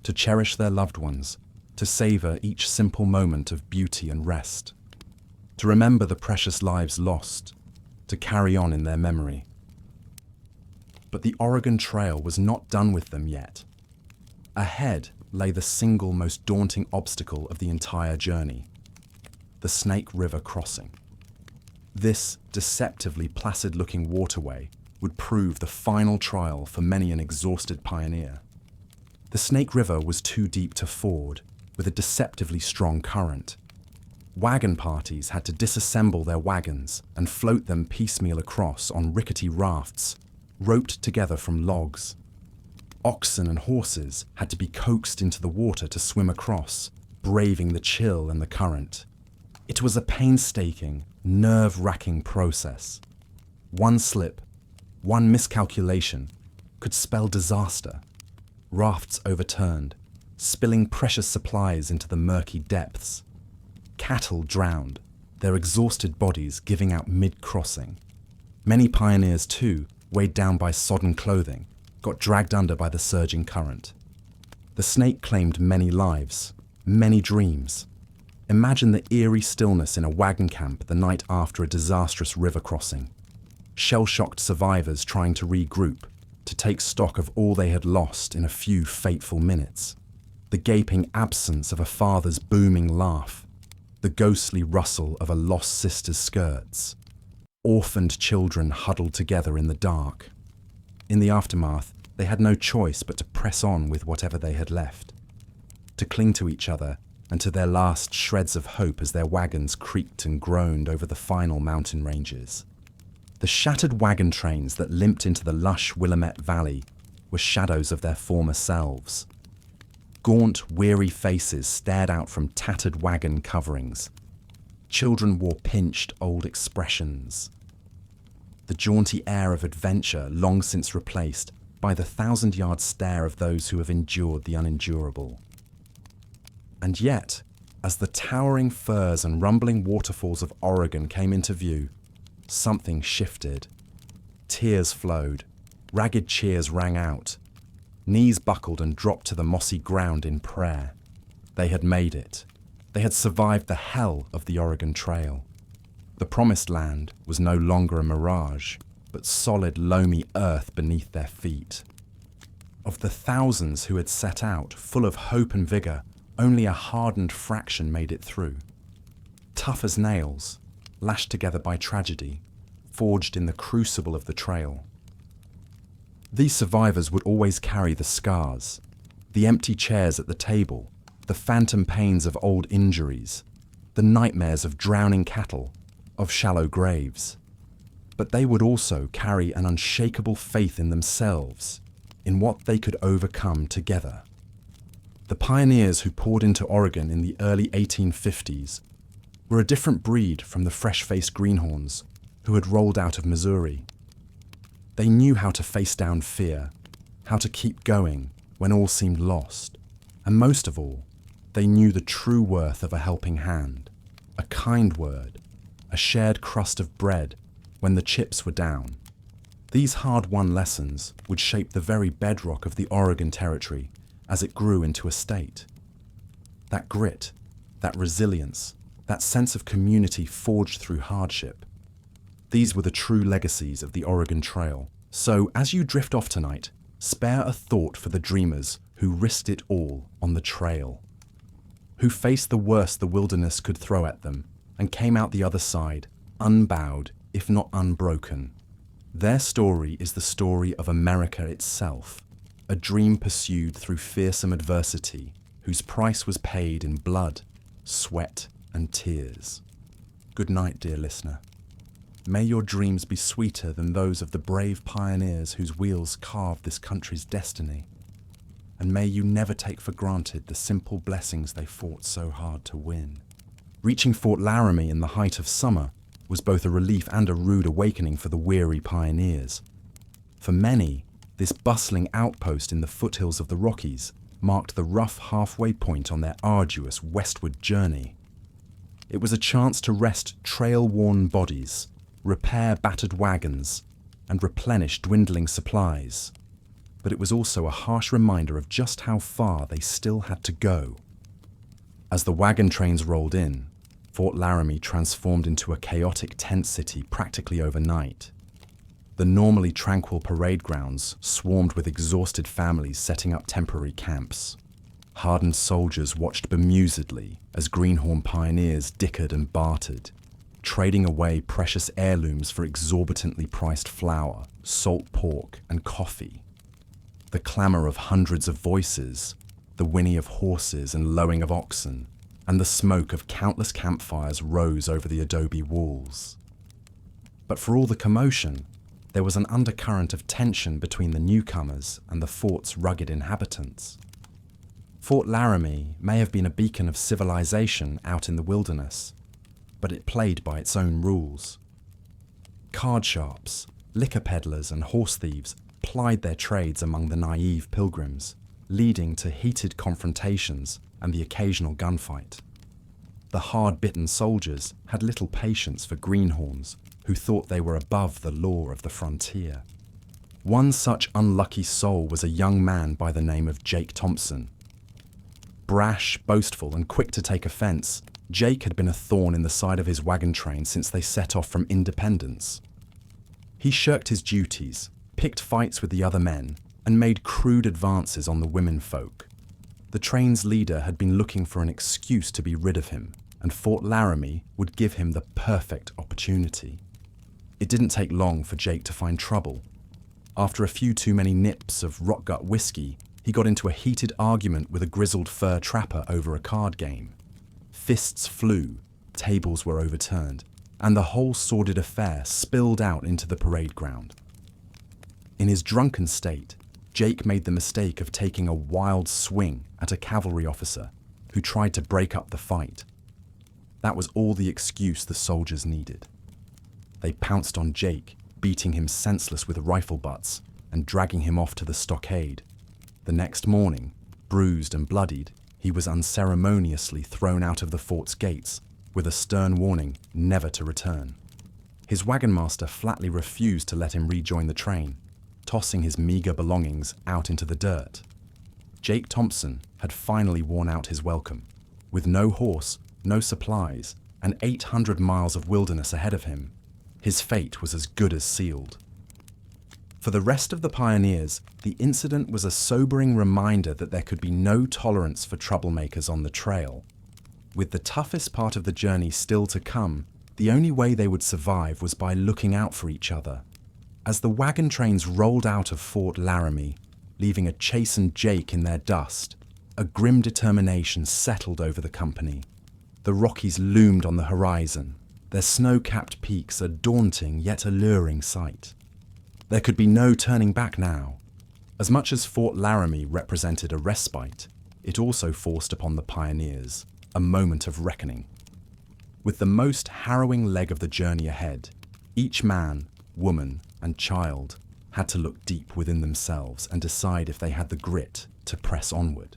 to cherish their loved ones, to savor each simple moment of beauty and rest, to remember the precious lives lost, to carry on in their memory. But the Oregon Trail was not done with them yet. Ahead lay the single most daunting obstacle of the entire journey: the Snake River crossing. This deceptively placid-looking waterway would prove the final trial for many an exhausted pioneer. The Snake River was too deep to ford, with a deceptively strong current. Wagon parties had to disassemble their wagons and float them piecemeal across on rickety rafts, roped together from logs. Oxen and horses had to be coaxed into the water to swim across, braving the chill and the current. It was a painstaking, nerve-wracking process. One slip, one miscalculation, could spell disaster. Rafts overturned, spilling precious supplies into the murky depths. Cattle drowned, their exhausted bodies giving out mid-crossing. Many pioneers, too, weighed down by sodden clothing, got dragged under by the surging current. The snake claimed many lives, many dreams. Imagine the eerie stillness in a wagon camp the night after a disastrous river crossing. Shell-shocked survivors trying to regroup, to take stock of all they had lost in a few fateful minutes. The gaping absence of a father's booming laugh, the ghostly rustle of a lost sister's skirts. Orphaned children huddled together in the dark. In the aftermath, they had no choice but to press on with whatever they had left, to cling to each other and to their last shreds of hope as their wagons creaked and groaned over the final mountain ranges. The shattered wagon trains that limped into the lush Willamette Valley were shadows of their former selves. Gaunt, weary faces stared out from tattered wagon coverings. Children wore pinched old expressions. The jaunty air of adventure long since replaced by the 1,000-yard stare of those who have endured the unendurable. And yet, as the towering firs and rumbling waterfalls of Oregon came into view, something shifted. Tears flowed, ragged cheers rang out. Knees buckled and dropped to the mossy ground in prayer. They had made it. They had survived the hell of the Oregon Trail. The promised land was no longer a mirage, but solid, loamy earth beneath their feet. Of the thousands who had set out, full of hope and vigor, only a hardened fraction made it through. Tough as nails, lashed together by tragedy, forged in the crucible of the trail. These survivors would always carry the scars, the empty chairs at the table, the phantom pains of old injuries, the nightmares of drowning cattle, of shallow graves. But they would also carry an unshakable faith in themselves, in what they could overcome together. The pioneers who poured into Oregon in the early 1850s were a different breed from the fresh-faced greenhorns who had rolled out of Missouri. They knew how to face down fear, how to keep going when all seemed lost, and most of all, they knew the true worth of a helping hand, a kind word, a shared crust of bread when the chips were down. These hard-won lessons would shape the very bedrock of the Oregon Territory as it grew into a state. That grit, that resilience, that sense of community forged through hardship. These were the true legacies of the Oregon Trail. So, as you drift off tonight, spare a thought for the dreamers who risked it all on the trail, who faced the worst the wilderness could throw at them and came out the other side, unbowed, if not unbroken. Their story is the story of America itself, a dream pursued through fearsome adversity, whose price was paid in blood, sweat, and tears. Good night, dear listener. May your dreams be sweeter than those of the brave pioneers whose wheels carved this country's destiny. And may you never take for granted the simple blessings they fought so hard to win. Reaching Fort Laramie in the height of summer was both a relief and a rude awakening for the weary pioneers. For many, this bustling outpost in the foothills of the Rockies marked the rough halfway point on their arduous westward journey. It was a chance to rest trail-worn bodies, repair battered wagons, and replenish dwindling supplies. But it was also a harsh reminder of just how far they still had to go. As the wagon trains rolled in, Fort Laramie transformed into a chaotic tent city practically overnight. The normally tranquil parade grounds swarmed with exhausted families setting up temporary camps. Hardened soldiers watched bemusedly as greenhorn pioneers dickered and bartered, trading away precious heirlooms for exorbitantly priced flour, salt pork, and coffee. The clamor of hundreds of voices, the whinny of horses and lowing of oxen, and the smoke of countless campfires rose over the adobe walls. But for all the commotion, there was an undercurrent of tension between the newcomers and the fort's rugged inhabitants. Fort Laramie may have been a beacon of civilization out in the wilderness, but it played by its own rules. Card sharps, liquor peddlers, and horse thieves plied their trades among the naive pilgrims, leading to heated confrontations and the occasional gunfight. The hard-bitten soldiers had little patience for greenhorns who thought they were above the law of the frontier. One such unlucky soul was a young man by the name of Jake Thompson. Brash, boastful, and quick to take offense, Jake had been a thorn in the side of his wagon train since they set off from Independence. He shirked his duties, picked fights with the other men, and made crude advances on the womenfolk. The train's leader had been looking for an excuse to be rid of him, and Fort Laramie would give him the perfect opportunity. It didn't take long for Jake to find trouble. After a few too many nips of rock-gut whiskey, he got into a heated argument with a grizzled fur trapper over a card game. Fists flew, tables were overturned, and the whole sordid affair spilled out into the parade ground. In his drunken state, Jake made the mistake of taking a wild swing at a cavalry officer who tried to break up the fight. That was all the excuse the soldiers needed. They pounced on Jake, beating him senseless with rifle butts and dragging him off to the stockade. The next morning, bruised and bloodied, he was unceremoniously thrown out of the fort's gates with a stern warning never to return. His wagon master flatly refused to let him rejoin the train, tossing his meager belongings out into the dirt. Jake Thompson had finally worn out his welcome. With no horse, no supplies, and 800 miles of wilderness ahead of him, his fate was as good as sealed. For the rest of the pioneers, the incident was a sobering reminder that there could be no tolerance for troublemakers on the trail. With the toughest part of the journey still to come, the only way they would survive was by looking out for each other. As the wagon trains rolled out of Fort Laramie, leaving a chastened Jake in their dust, a grim determination settled over the company. The Rockies loomed on the horizon, their snow-capped peaks a daunting yet alluring sight. There could be no turning back now. As much as Fort Laramie represented a respite, it also forced upon the pioneers a moment of reckoning. With the most harrowing leg of the journey ahead, each man, woman, and child had to look deep within themselves and decide if they had the grit to press onward.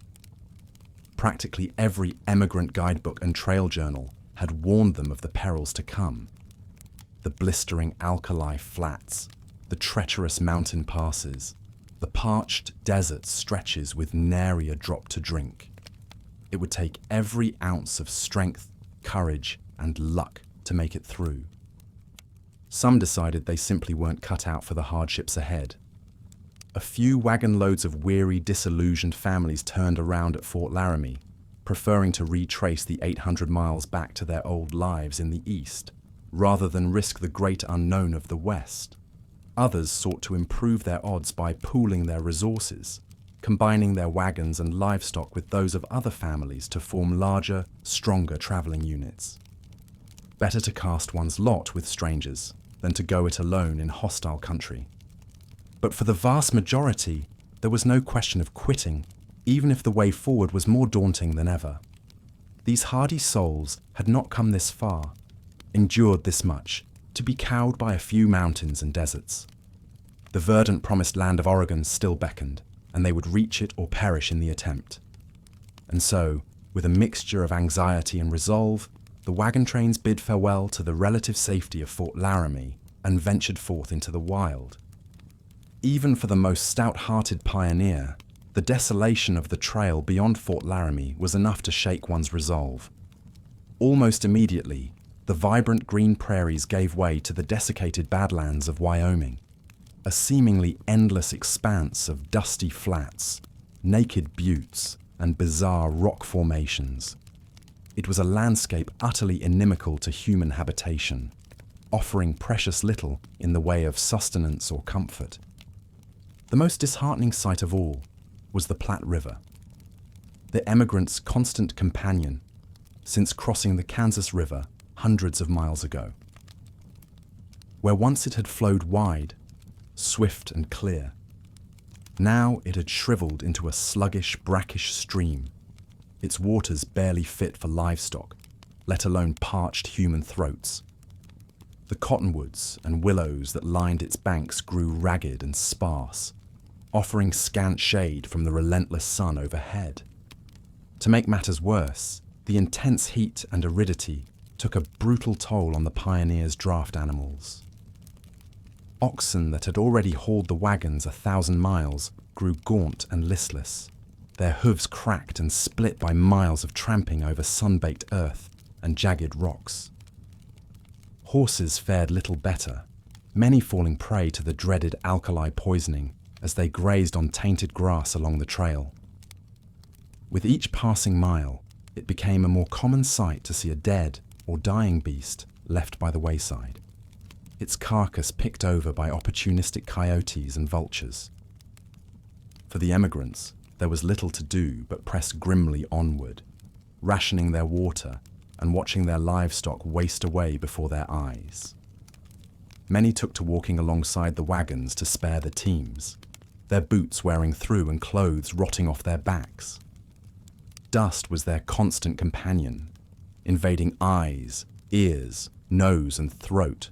Practically every emigrant guidebook and trail journal had warned them of the perils to come. The blistering alkali flats, the treacherous mountain passes, the parched desert stretches with nary a drop to drink. It would take every ounce of strength, courage, and luck to make it through. Some decided they simply weren't cut out for the hardships ahead. A few wagon loads of weary, disillusioned families turned around at Fort Laramie, preferring to retrace the 800 miles back to their old lives in the east, rather than risk the great unknown of the west. Others sought to improve their odds by pooling their resources, combining their wagons and livestock with those of other families to form larger, stronger traveling units. Better to cast one's lot with strangers than to go it alone in hostile country. But for the vast majority, there was no question of quitting, even if the way forward was more daunting than ever. These hardy souls had not come this far, endured this much, to be cowed by a few mountains and deserts. The verdant promised land of Oregon still beckoned, and they would reach it or perish in the attempt. And so, with a mixture of anxiety and resolve, the wagon trains bid farewell to the relative safety of Fort Laramie and ventured forth into the wild. Even for the most stout-hearted pioneer, the desolation of the trail beyond Fort Laramie was enough to shake one's resolve. Almost immediately, the vibrant green prairies gave way to the desiccated badlands of Wyoming, a seemingly endless expanse of dusty flats, naked buttes, and bizarre rock formations. It was a landscape utterly inimical to human habitation, offering precious little in the way of sustenance or comfort. The most disheartening sight of all was the Platte River, the emigrants' constant companion since crossing the Kansas River hundreds of miles ago. Where once it had flowed wide, swift and clear, now it had shriveled into a sluggish, brackish stream, its waters barely fit for livestock, let alone parched human throats. The cottonwoods and willows that lined its banks grew ragged and sparse, offering scant shade from the relentless sun overhead. To make matters worse, the intense heat and aridity took a brutal toll on the pioneers' draft animals. Oxen that had already hauled the wagons 1,000 miles grew gaunt and listless, their hooves cracked and split by miles of tramping over sun-baked earth and jagged rocks. Horses fared little better, many falling prey to the dreaded alkali poisoning as they grazed on tainted grass along the trail. With each passing mile, it became a more common sight to see a dead or dying beast left by the wayside, its carcass picked over by opportunistic coyotes and vultures. For the emigrants, there was little to do but press grimly onward, rationing their water and watching their livestock waste away before their eyes. Many took to walking alongside the wagons to spare the teams, their boots wearing through and clothes rotting off their backs. Dust was their constant companion, invading eyes, ears, nose, and throat,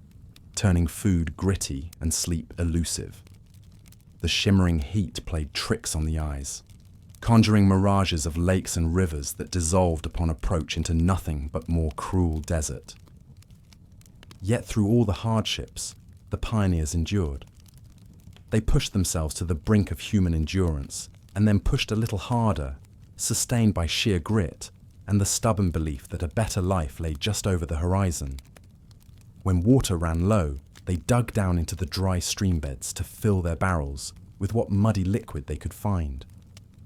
turning food gritty and sleep elusive. The shimmering heat played tricks on the eyes, conjuring mirages of lakes and rivers that dissolved upon approach into nothing but more cruel desert. Yet through all the hardships, the pioneers endured. They pushed themselves to the brink of human endurance, and then pushed a little harder, sustained by sheer grit and the stubborn belief that a better life lay just over the horizon. When water ran low, they dug down into the dry stream beds to fill their barrels with what muddy liquid they could find.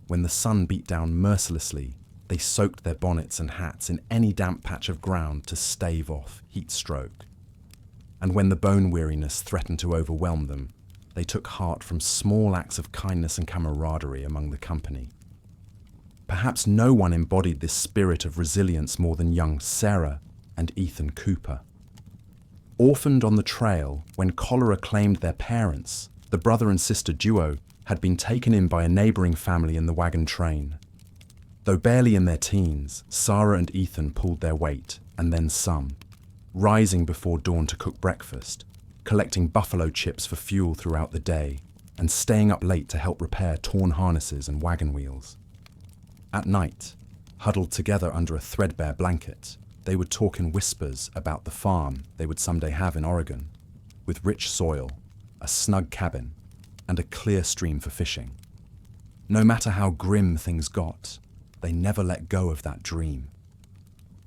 When the sun beat down mercilessly, they soaked their bonnets and hats in any damp patch of ground to stave off heat stroke. And when the bone weariness threatened to overwhelm them, they took heart from small acts of kindness and camaraderie among the company. Perhaps no one embodied this spirit of resilience more than young Sarah and Ethan Cooper. Orphaned on the trail when cholera claimed their parents, the brother and sister duo had been taken in by a neighbouring family in the wagon train. Though barely in their teens, Sarah and Ethan pulled their weight, and then some, rising before dawn to cook breakfast, collecting buffalo chips for fuel throughout the day, and staying up late to help repair torn harnesses and wagon wheels. At night, huddled together under a threadbare blanket, they would talk in whispers about the farm they would someday have in Oregon, with rich soil, a snug cabin, and a clear stream for fishing. No matter how grim things got, they never let go of that dream.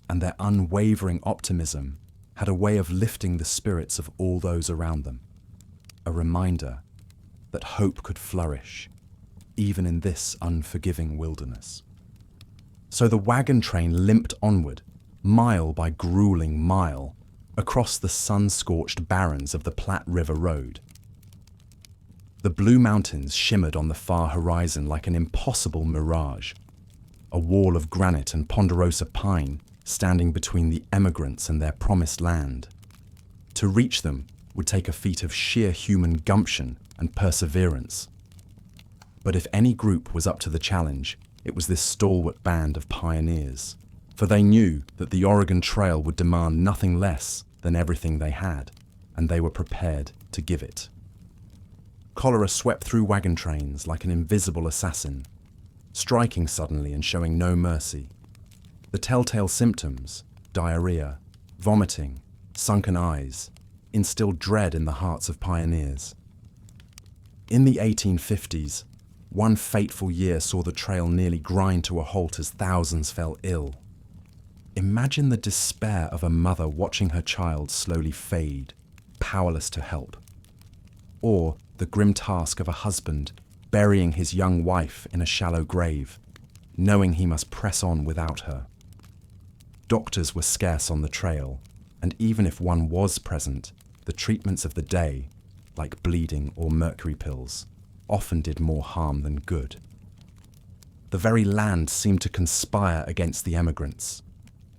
And their unwavering optimism had a way of lifting the spirits of all those around them, a reminder that hope could flourish, even in this unforgiving wilderness. So the wagon train limped onward, mile by grueling mile, across the sun-scorched barrens of the Platte River Road. The blue mountains shimmered on the far horizon like an impossible mirage, a wall of granite and ponderosa pine standing between the emigrants and their promised land. To reach them would take a feat of sheer human gumption and perseverance. But if any group was up to the challenge, it was this stalwart band of pioneers, for they knew that the Oregon Trail would demand nothing less than everything they had, and they were prepared to give it. Cholera swept through wagon trains like an invisible assassin, striking suddenly and showing no mercy. The telltale symptoms, diarrhea, vomiting, sunken eyes, instilled dread in the hearts of pioneers. In the 1850s, one fateful year saw the trail nearly grind to a halt as thousands fell ill. Imagine the despair of a mother watching her child slowly fade, powerless to help. Or the grim task of a husband burying his young wife in a shallow grave, knowing he must press on without her. Doctors were scarce on the trail, and even if one was present, the treatments of the day, like bleeding or mercury pills, often did more harm than good. The very land seemed to conspire against the emigrants.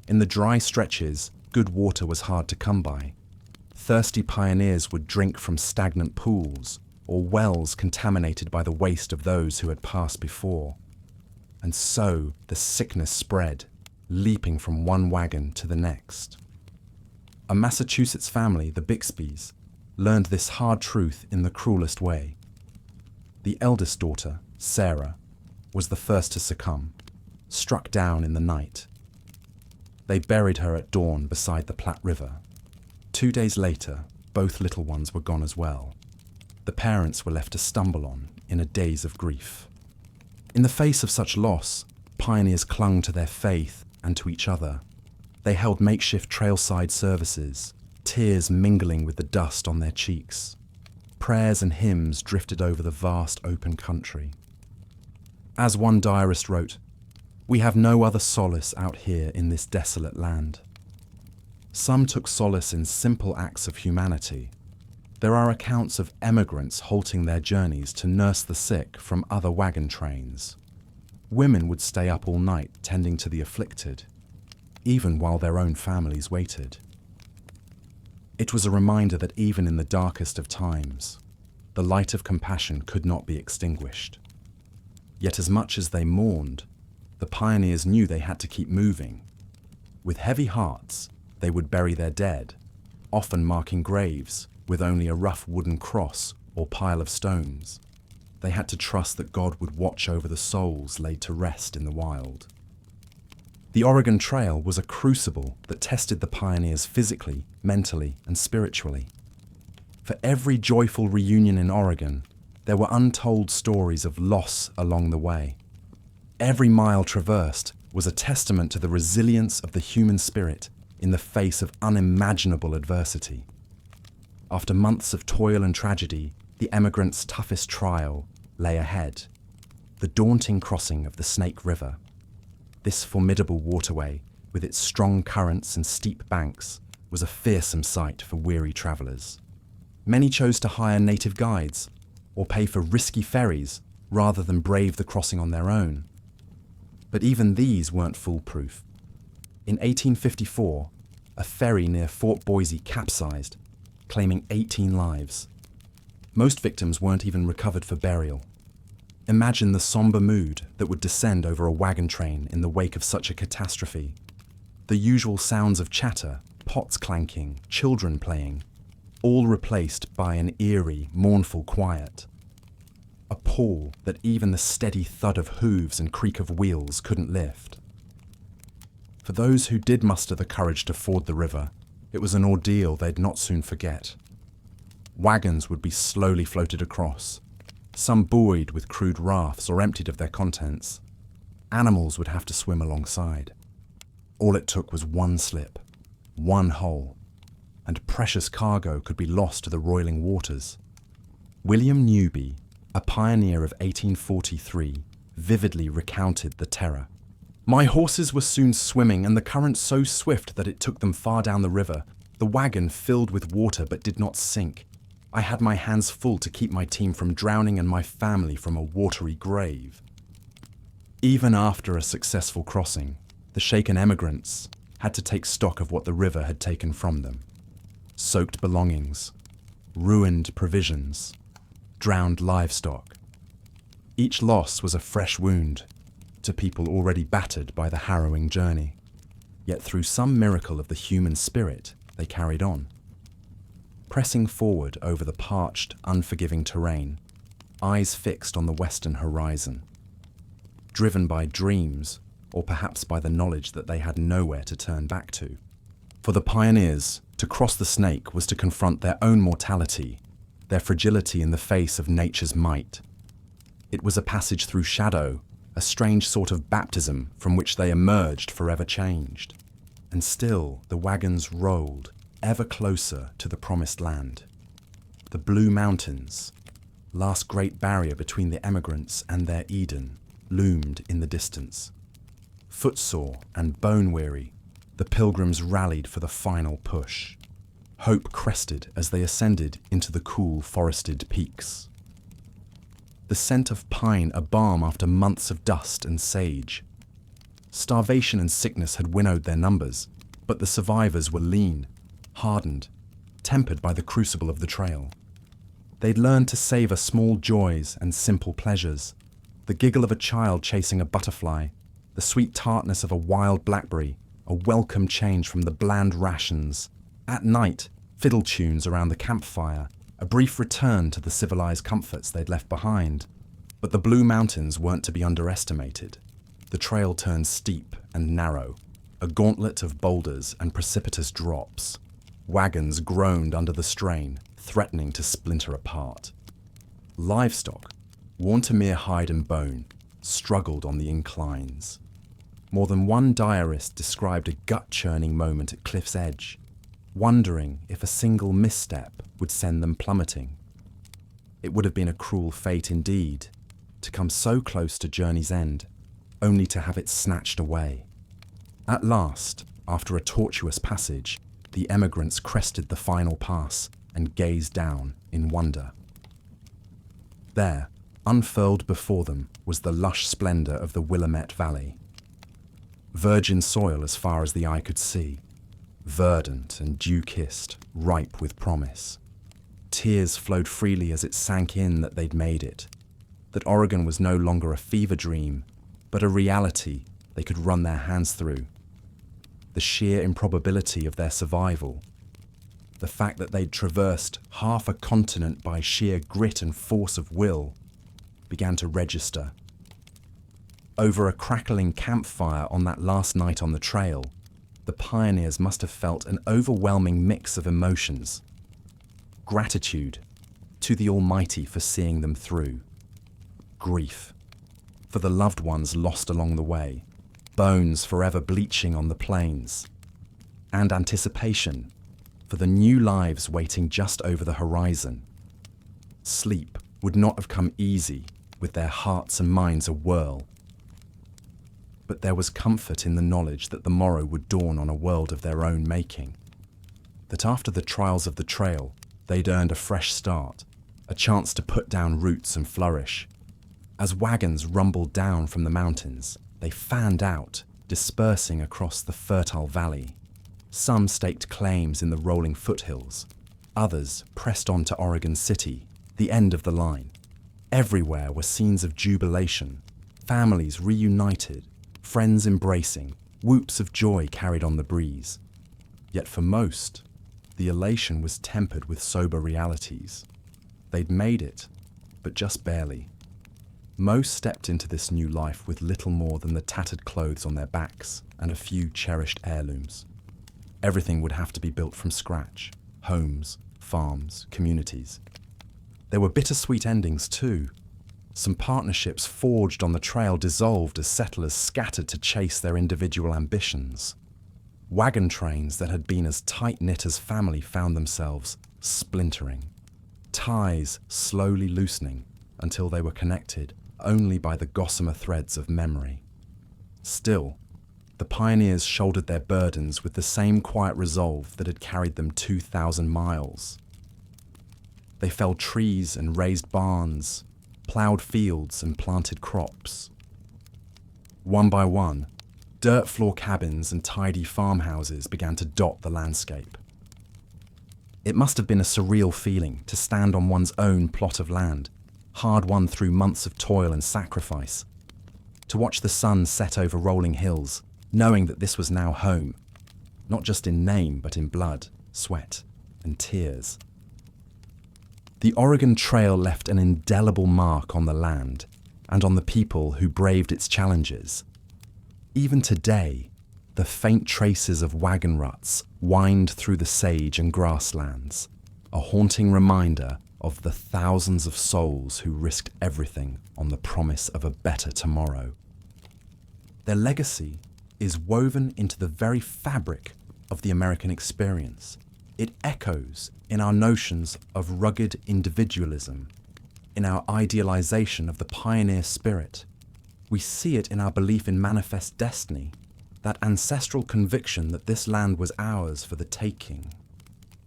In the dry stretches, good water was hard to come by. Thirsty pioneers would drink from stagnant pools or wells contaminated by the waste of those who had passed before. And so the sickness spread, leaping from one wagon to the next. A Massachusetts family, the Bixbys, learned this hard truth in the cruelest way. The eldest daughter, Sarah, was the first to succumb, struck down in the night. They buried her at dawn beside the Platte River. 2 days later, both little ones were gone as well. The parents were left to stumble on in a daze of grief. In the face of such loss, pioneers clung to their faith and to each other. They held makeshift trailside services, tears mingling with the dust on their cheeks. Prayers and hymns drifted over the vast open country. As one diarist wrote, "We have no other solace out here in this desolate land." Some took solace in simple acts of humanity. There are accounts of emigrants halting their journeys to nurse the sick from other wagon trains. Women would stay up all night tending to the afflicted, even while their own families waited. It was a reminder that even in the darkest of times, the light of compassion could not be extinguished. Yet as much as they mourned, the pioneers knew they had to keep moving. With heavy hearts, they would bury their dead, often marking graves with only a rough wooden cross or pile of stones. They had to trust that God would watch over the souls laid to rest in the wild. The Oregon Trail was a crucible that tested the pioneers physically, mentally, and spiritually. For every joyful reunion in Oregon, there were untold stories of loss along the way. Every mile traversed was a testament to the resilience of the human spirit in the face of unimaginable adversity. After months of toil and tragedy, the emigrants' toughest trial lay ahead: the daunting crossing of the Snake River. This formidable waterway, with its strong currents and steep banks, was a fearsome sight for weary travellers. Many chose to hire native guides or pay for risky ferries rather than brave the crossing on their own. But even these weren't foolproof. In 1854, a ferry near Fort Boise capsized, claiming 18 lives. Most victims weren't even recovered for burial. Imagine the somber mood that would descend over a wagon train in the wake of such a catastrophe. The usual sounds of chatter, pots clanking, children playing, all replaced by an eerie, mournful quiet. A pall that even the steady thud of hooves and creak of wheels couldn't lift. For those who did muster the courage to ford the river, it was an ordeal they'd not soon forget. Wagons would be slowly floated across, some buoyed with crude rafts or emptied of their contents. Animals would have to swim alongside. All it took was one slip, one hole, and precious cargo could be lost to the roiling waters. William Newby, a pioneer of 1843, vividly recounted the terror. "My horses were soon swimming, and the current so swift that it took them far down the river. The wagon filled with water but did not sink. I had my hands full to keep my team from drowning and my family from a watery grave." Even after a successful crossing, the shaken emigrants had to take stock of what the river had taken from them. Soaked belongings, ruined provisions, drowned livestock. Each loss was a fresh wound to people already battered by the harrowing journey. Yet through some miracle of the human spirit, they carried on. Pressing forward over the parched, unforgiving terrain, eyes fixed on the western horizon. Driven by dreams, or perhaps by the knowledge that they had nowhere to turn back to. For the pioneers, to cross the Snake was to confront their own mortality, their fragility in the face of nature's might. It was a passage through shadow, a strange sort of baptism from which they emerged forever changed. And still the wagons rolled, ever closer to the promised land. The Blue Mountains, last great barrier between the emigrants and their Eden, loomed in the distance. Footsore and bone-weary, the pilgrims rallied for the final push. Hope crested as they ascended into the cool forested peaks. The scent of pine a balm after months of dust and sage. Starvation and sickness had winnowed their numbers, but the survivors were lean, hardened, tempered by the crucible of the trail. They'd learned to savor small joys and simple pleasures, the giggle of a child chasing a butterfly, the sweet tartness of a wild blackberry, a welcome change from the bland rations. At night, fiddle tunes around the campfire, a brief return to the civilized comforts they'd left behind. But the Blue Mountains weren't to be underestimated. The trail turned steep and narrow, a gauntlet of boulders and precipitous drops. Wagons groaned under the strain, threatening to splinter apart. Livestock, worn to mere hide and bone, struggled on the inclines. More than one diarist described a gut-churning moment at cliff's edge, wondering if a single misstep would send them plummeting. It would have been a cruel fate indeed, to come so close to journey's end, only to have it snatched away. At last, after a tortuous passage, the emigrants crested the final pass and gazed down in wonder. There, unfurled before them, was the lush splendor of the Willamette Valley. Virgin soil as far as the eye could see, verdant and dew-kissed, ripe with promise. Tears flowed freely as it sank in that they'd made it, that Oregon was no longer a fever dream, but a reality they could run their hands through. the sheer improbability of their survival, the fact that they'd traversed half a continent by sheer grit and force of will, began to register. Over a crackling campfire on that last night on the trail, the pioneers must have felt an overwhelming mix of emotions. Gratitude to the Almighty for seeing them through. Grief for the loved ones lost along the way, bones forever bleaching on the plains. And anticipation for the new lives waiting just over the horizon. Sleep would not have come easy with their hearts and minds awhirl. But there was comfort in the knowledge that the morrow would dawn on a world of their own making. That after the trials of the trail, they'd earned a fresh start, a chance to put down roots and flourish. As wagons rumbled down from the mountains, they fanned out, dispersing across the fertile valley. Some staked claims in the rolling foothills. Others pressed on to Oregon City, the end of the line. Everywhere were scenes of jubilation, families reunited, friends embracing, whoops of joy carried on the breeze. Yet for most, the elation was tempered with sober realities. They'd made it, but just barely. Most stepped into this new life with little more than the tattered clothes on their backs and a few cherished heirlooms. Everything would have to be built from scratch: homes, farms, communities. There were bittersweet endings too. Some partnerships forged on the trail dissolved as settlers scattered to chase their individual ambitions. Wagon trains that had been as tight-knit as family found themselves splintering. Ties slowly loosening until they were connected only by the gossamer threads of memory. Still, the pioneers shouldered their burdens with the same quiet resolve that had carried them 2,000 miles. They felled trees and raised barns, ploughed fields and planted crops. One by one, dirt floor cabins and tidy farmhouses began to dot the landscape. It must have been a surreal feeling to stand on one's own plot of land, hard-won through months of toil and sacrifice, to watch the sun set over rolling hills, knowing that this was now home, not just in name but in blood, sweat, and tears. The Oregon Trail left an indelible mark on the land and on the people who braved its challenges. Even today, the faint traces of wagon ruts wind through the sage and grasslands, a haunting reminder of the thousands of souls who risked everything on the promise of a better tomorrow. Their legacy is woven into the very fabric of the American experience. It echoes in our notions of rugged individualism, in our idealization of the pioneer spirit. We see it in our belief in manifest destiny, that ancestral conviction that this land was ours for the taking.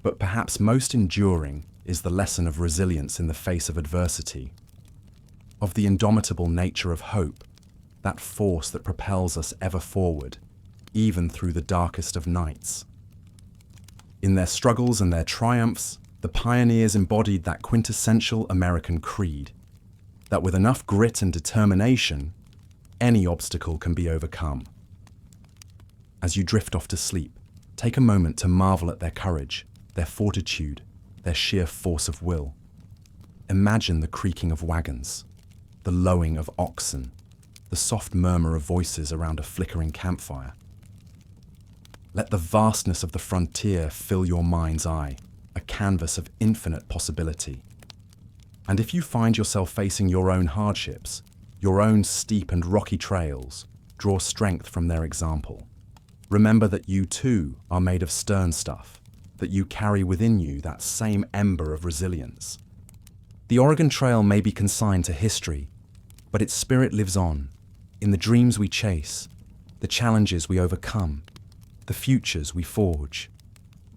But perhaps most enduring is the lesson of resilience in the face of adversity, of the indomitable nature of hope, that force that propels us ever forward, even through the darkest of nights. In their struggles and their triumphs, the pioneers embodied that quintessential American creed, that with enough grit and determination, any obstacle can be overcome. As you drift off to sleep, take a moment to marvel at their courage, their fortitude, their sheer force of will. Imagine the creaking of wagons, the lowing of oxen, the soft murmur of voices around a flickering campfire. Let the vastness of the frontier fill your mind's eye, a canvas of infinite possibility. And if you find yourself facing your own hardships, your own steep and rocky trails, draw strength from their example. Remember that you too are made of stern stuff, that you carry within you that same ember of resilience. The Oregon Trail may be consigned to history, but its spirit lives on, in the dreams we chase, the challenges we overcome, the futures we forge.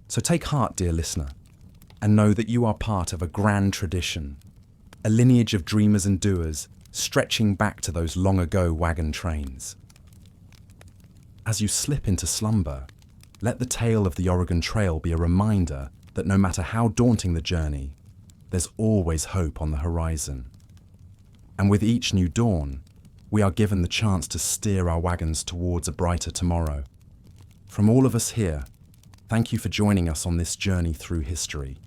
So take heart, dear listener, and know that you are part of a grand tradition, a lineage of dreamers and doers stretching back to those long-ago wagon trains. As you slip into slumber, let the tale of the Oregon Trail be a reminder that no matter how daunting the journey, there's always hope on the horizon. And with each new dawn, we are given the chance to steer our wagons towards a brighter tomorrow. From all of us here, thank you for joining us on this journey through history.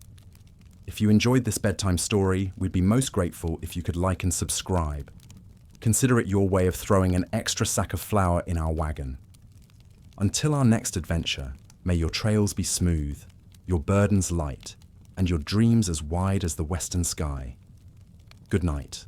If you enjoyed this bedtime story, we'd be most grateful if you could like and subscribe. Consider it your way of throwing an extra sack of flour in our wagon. Until our next adventure, may your trails be smooth, your burdens light, and your dreams as wide as the western sky. Good night.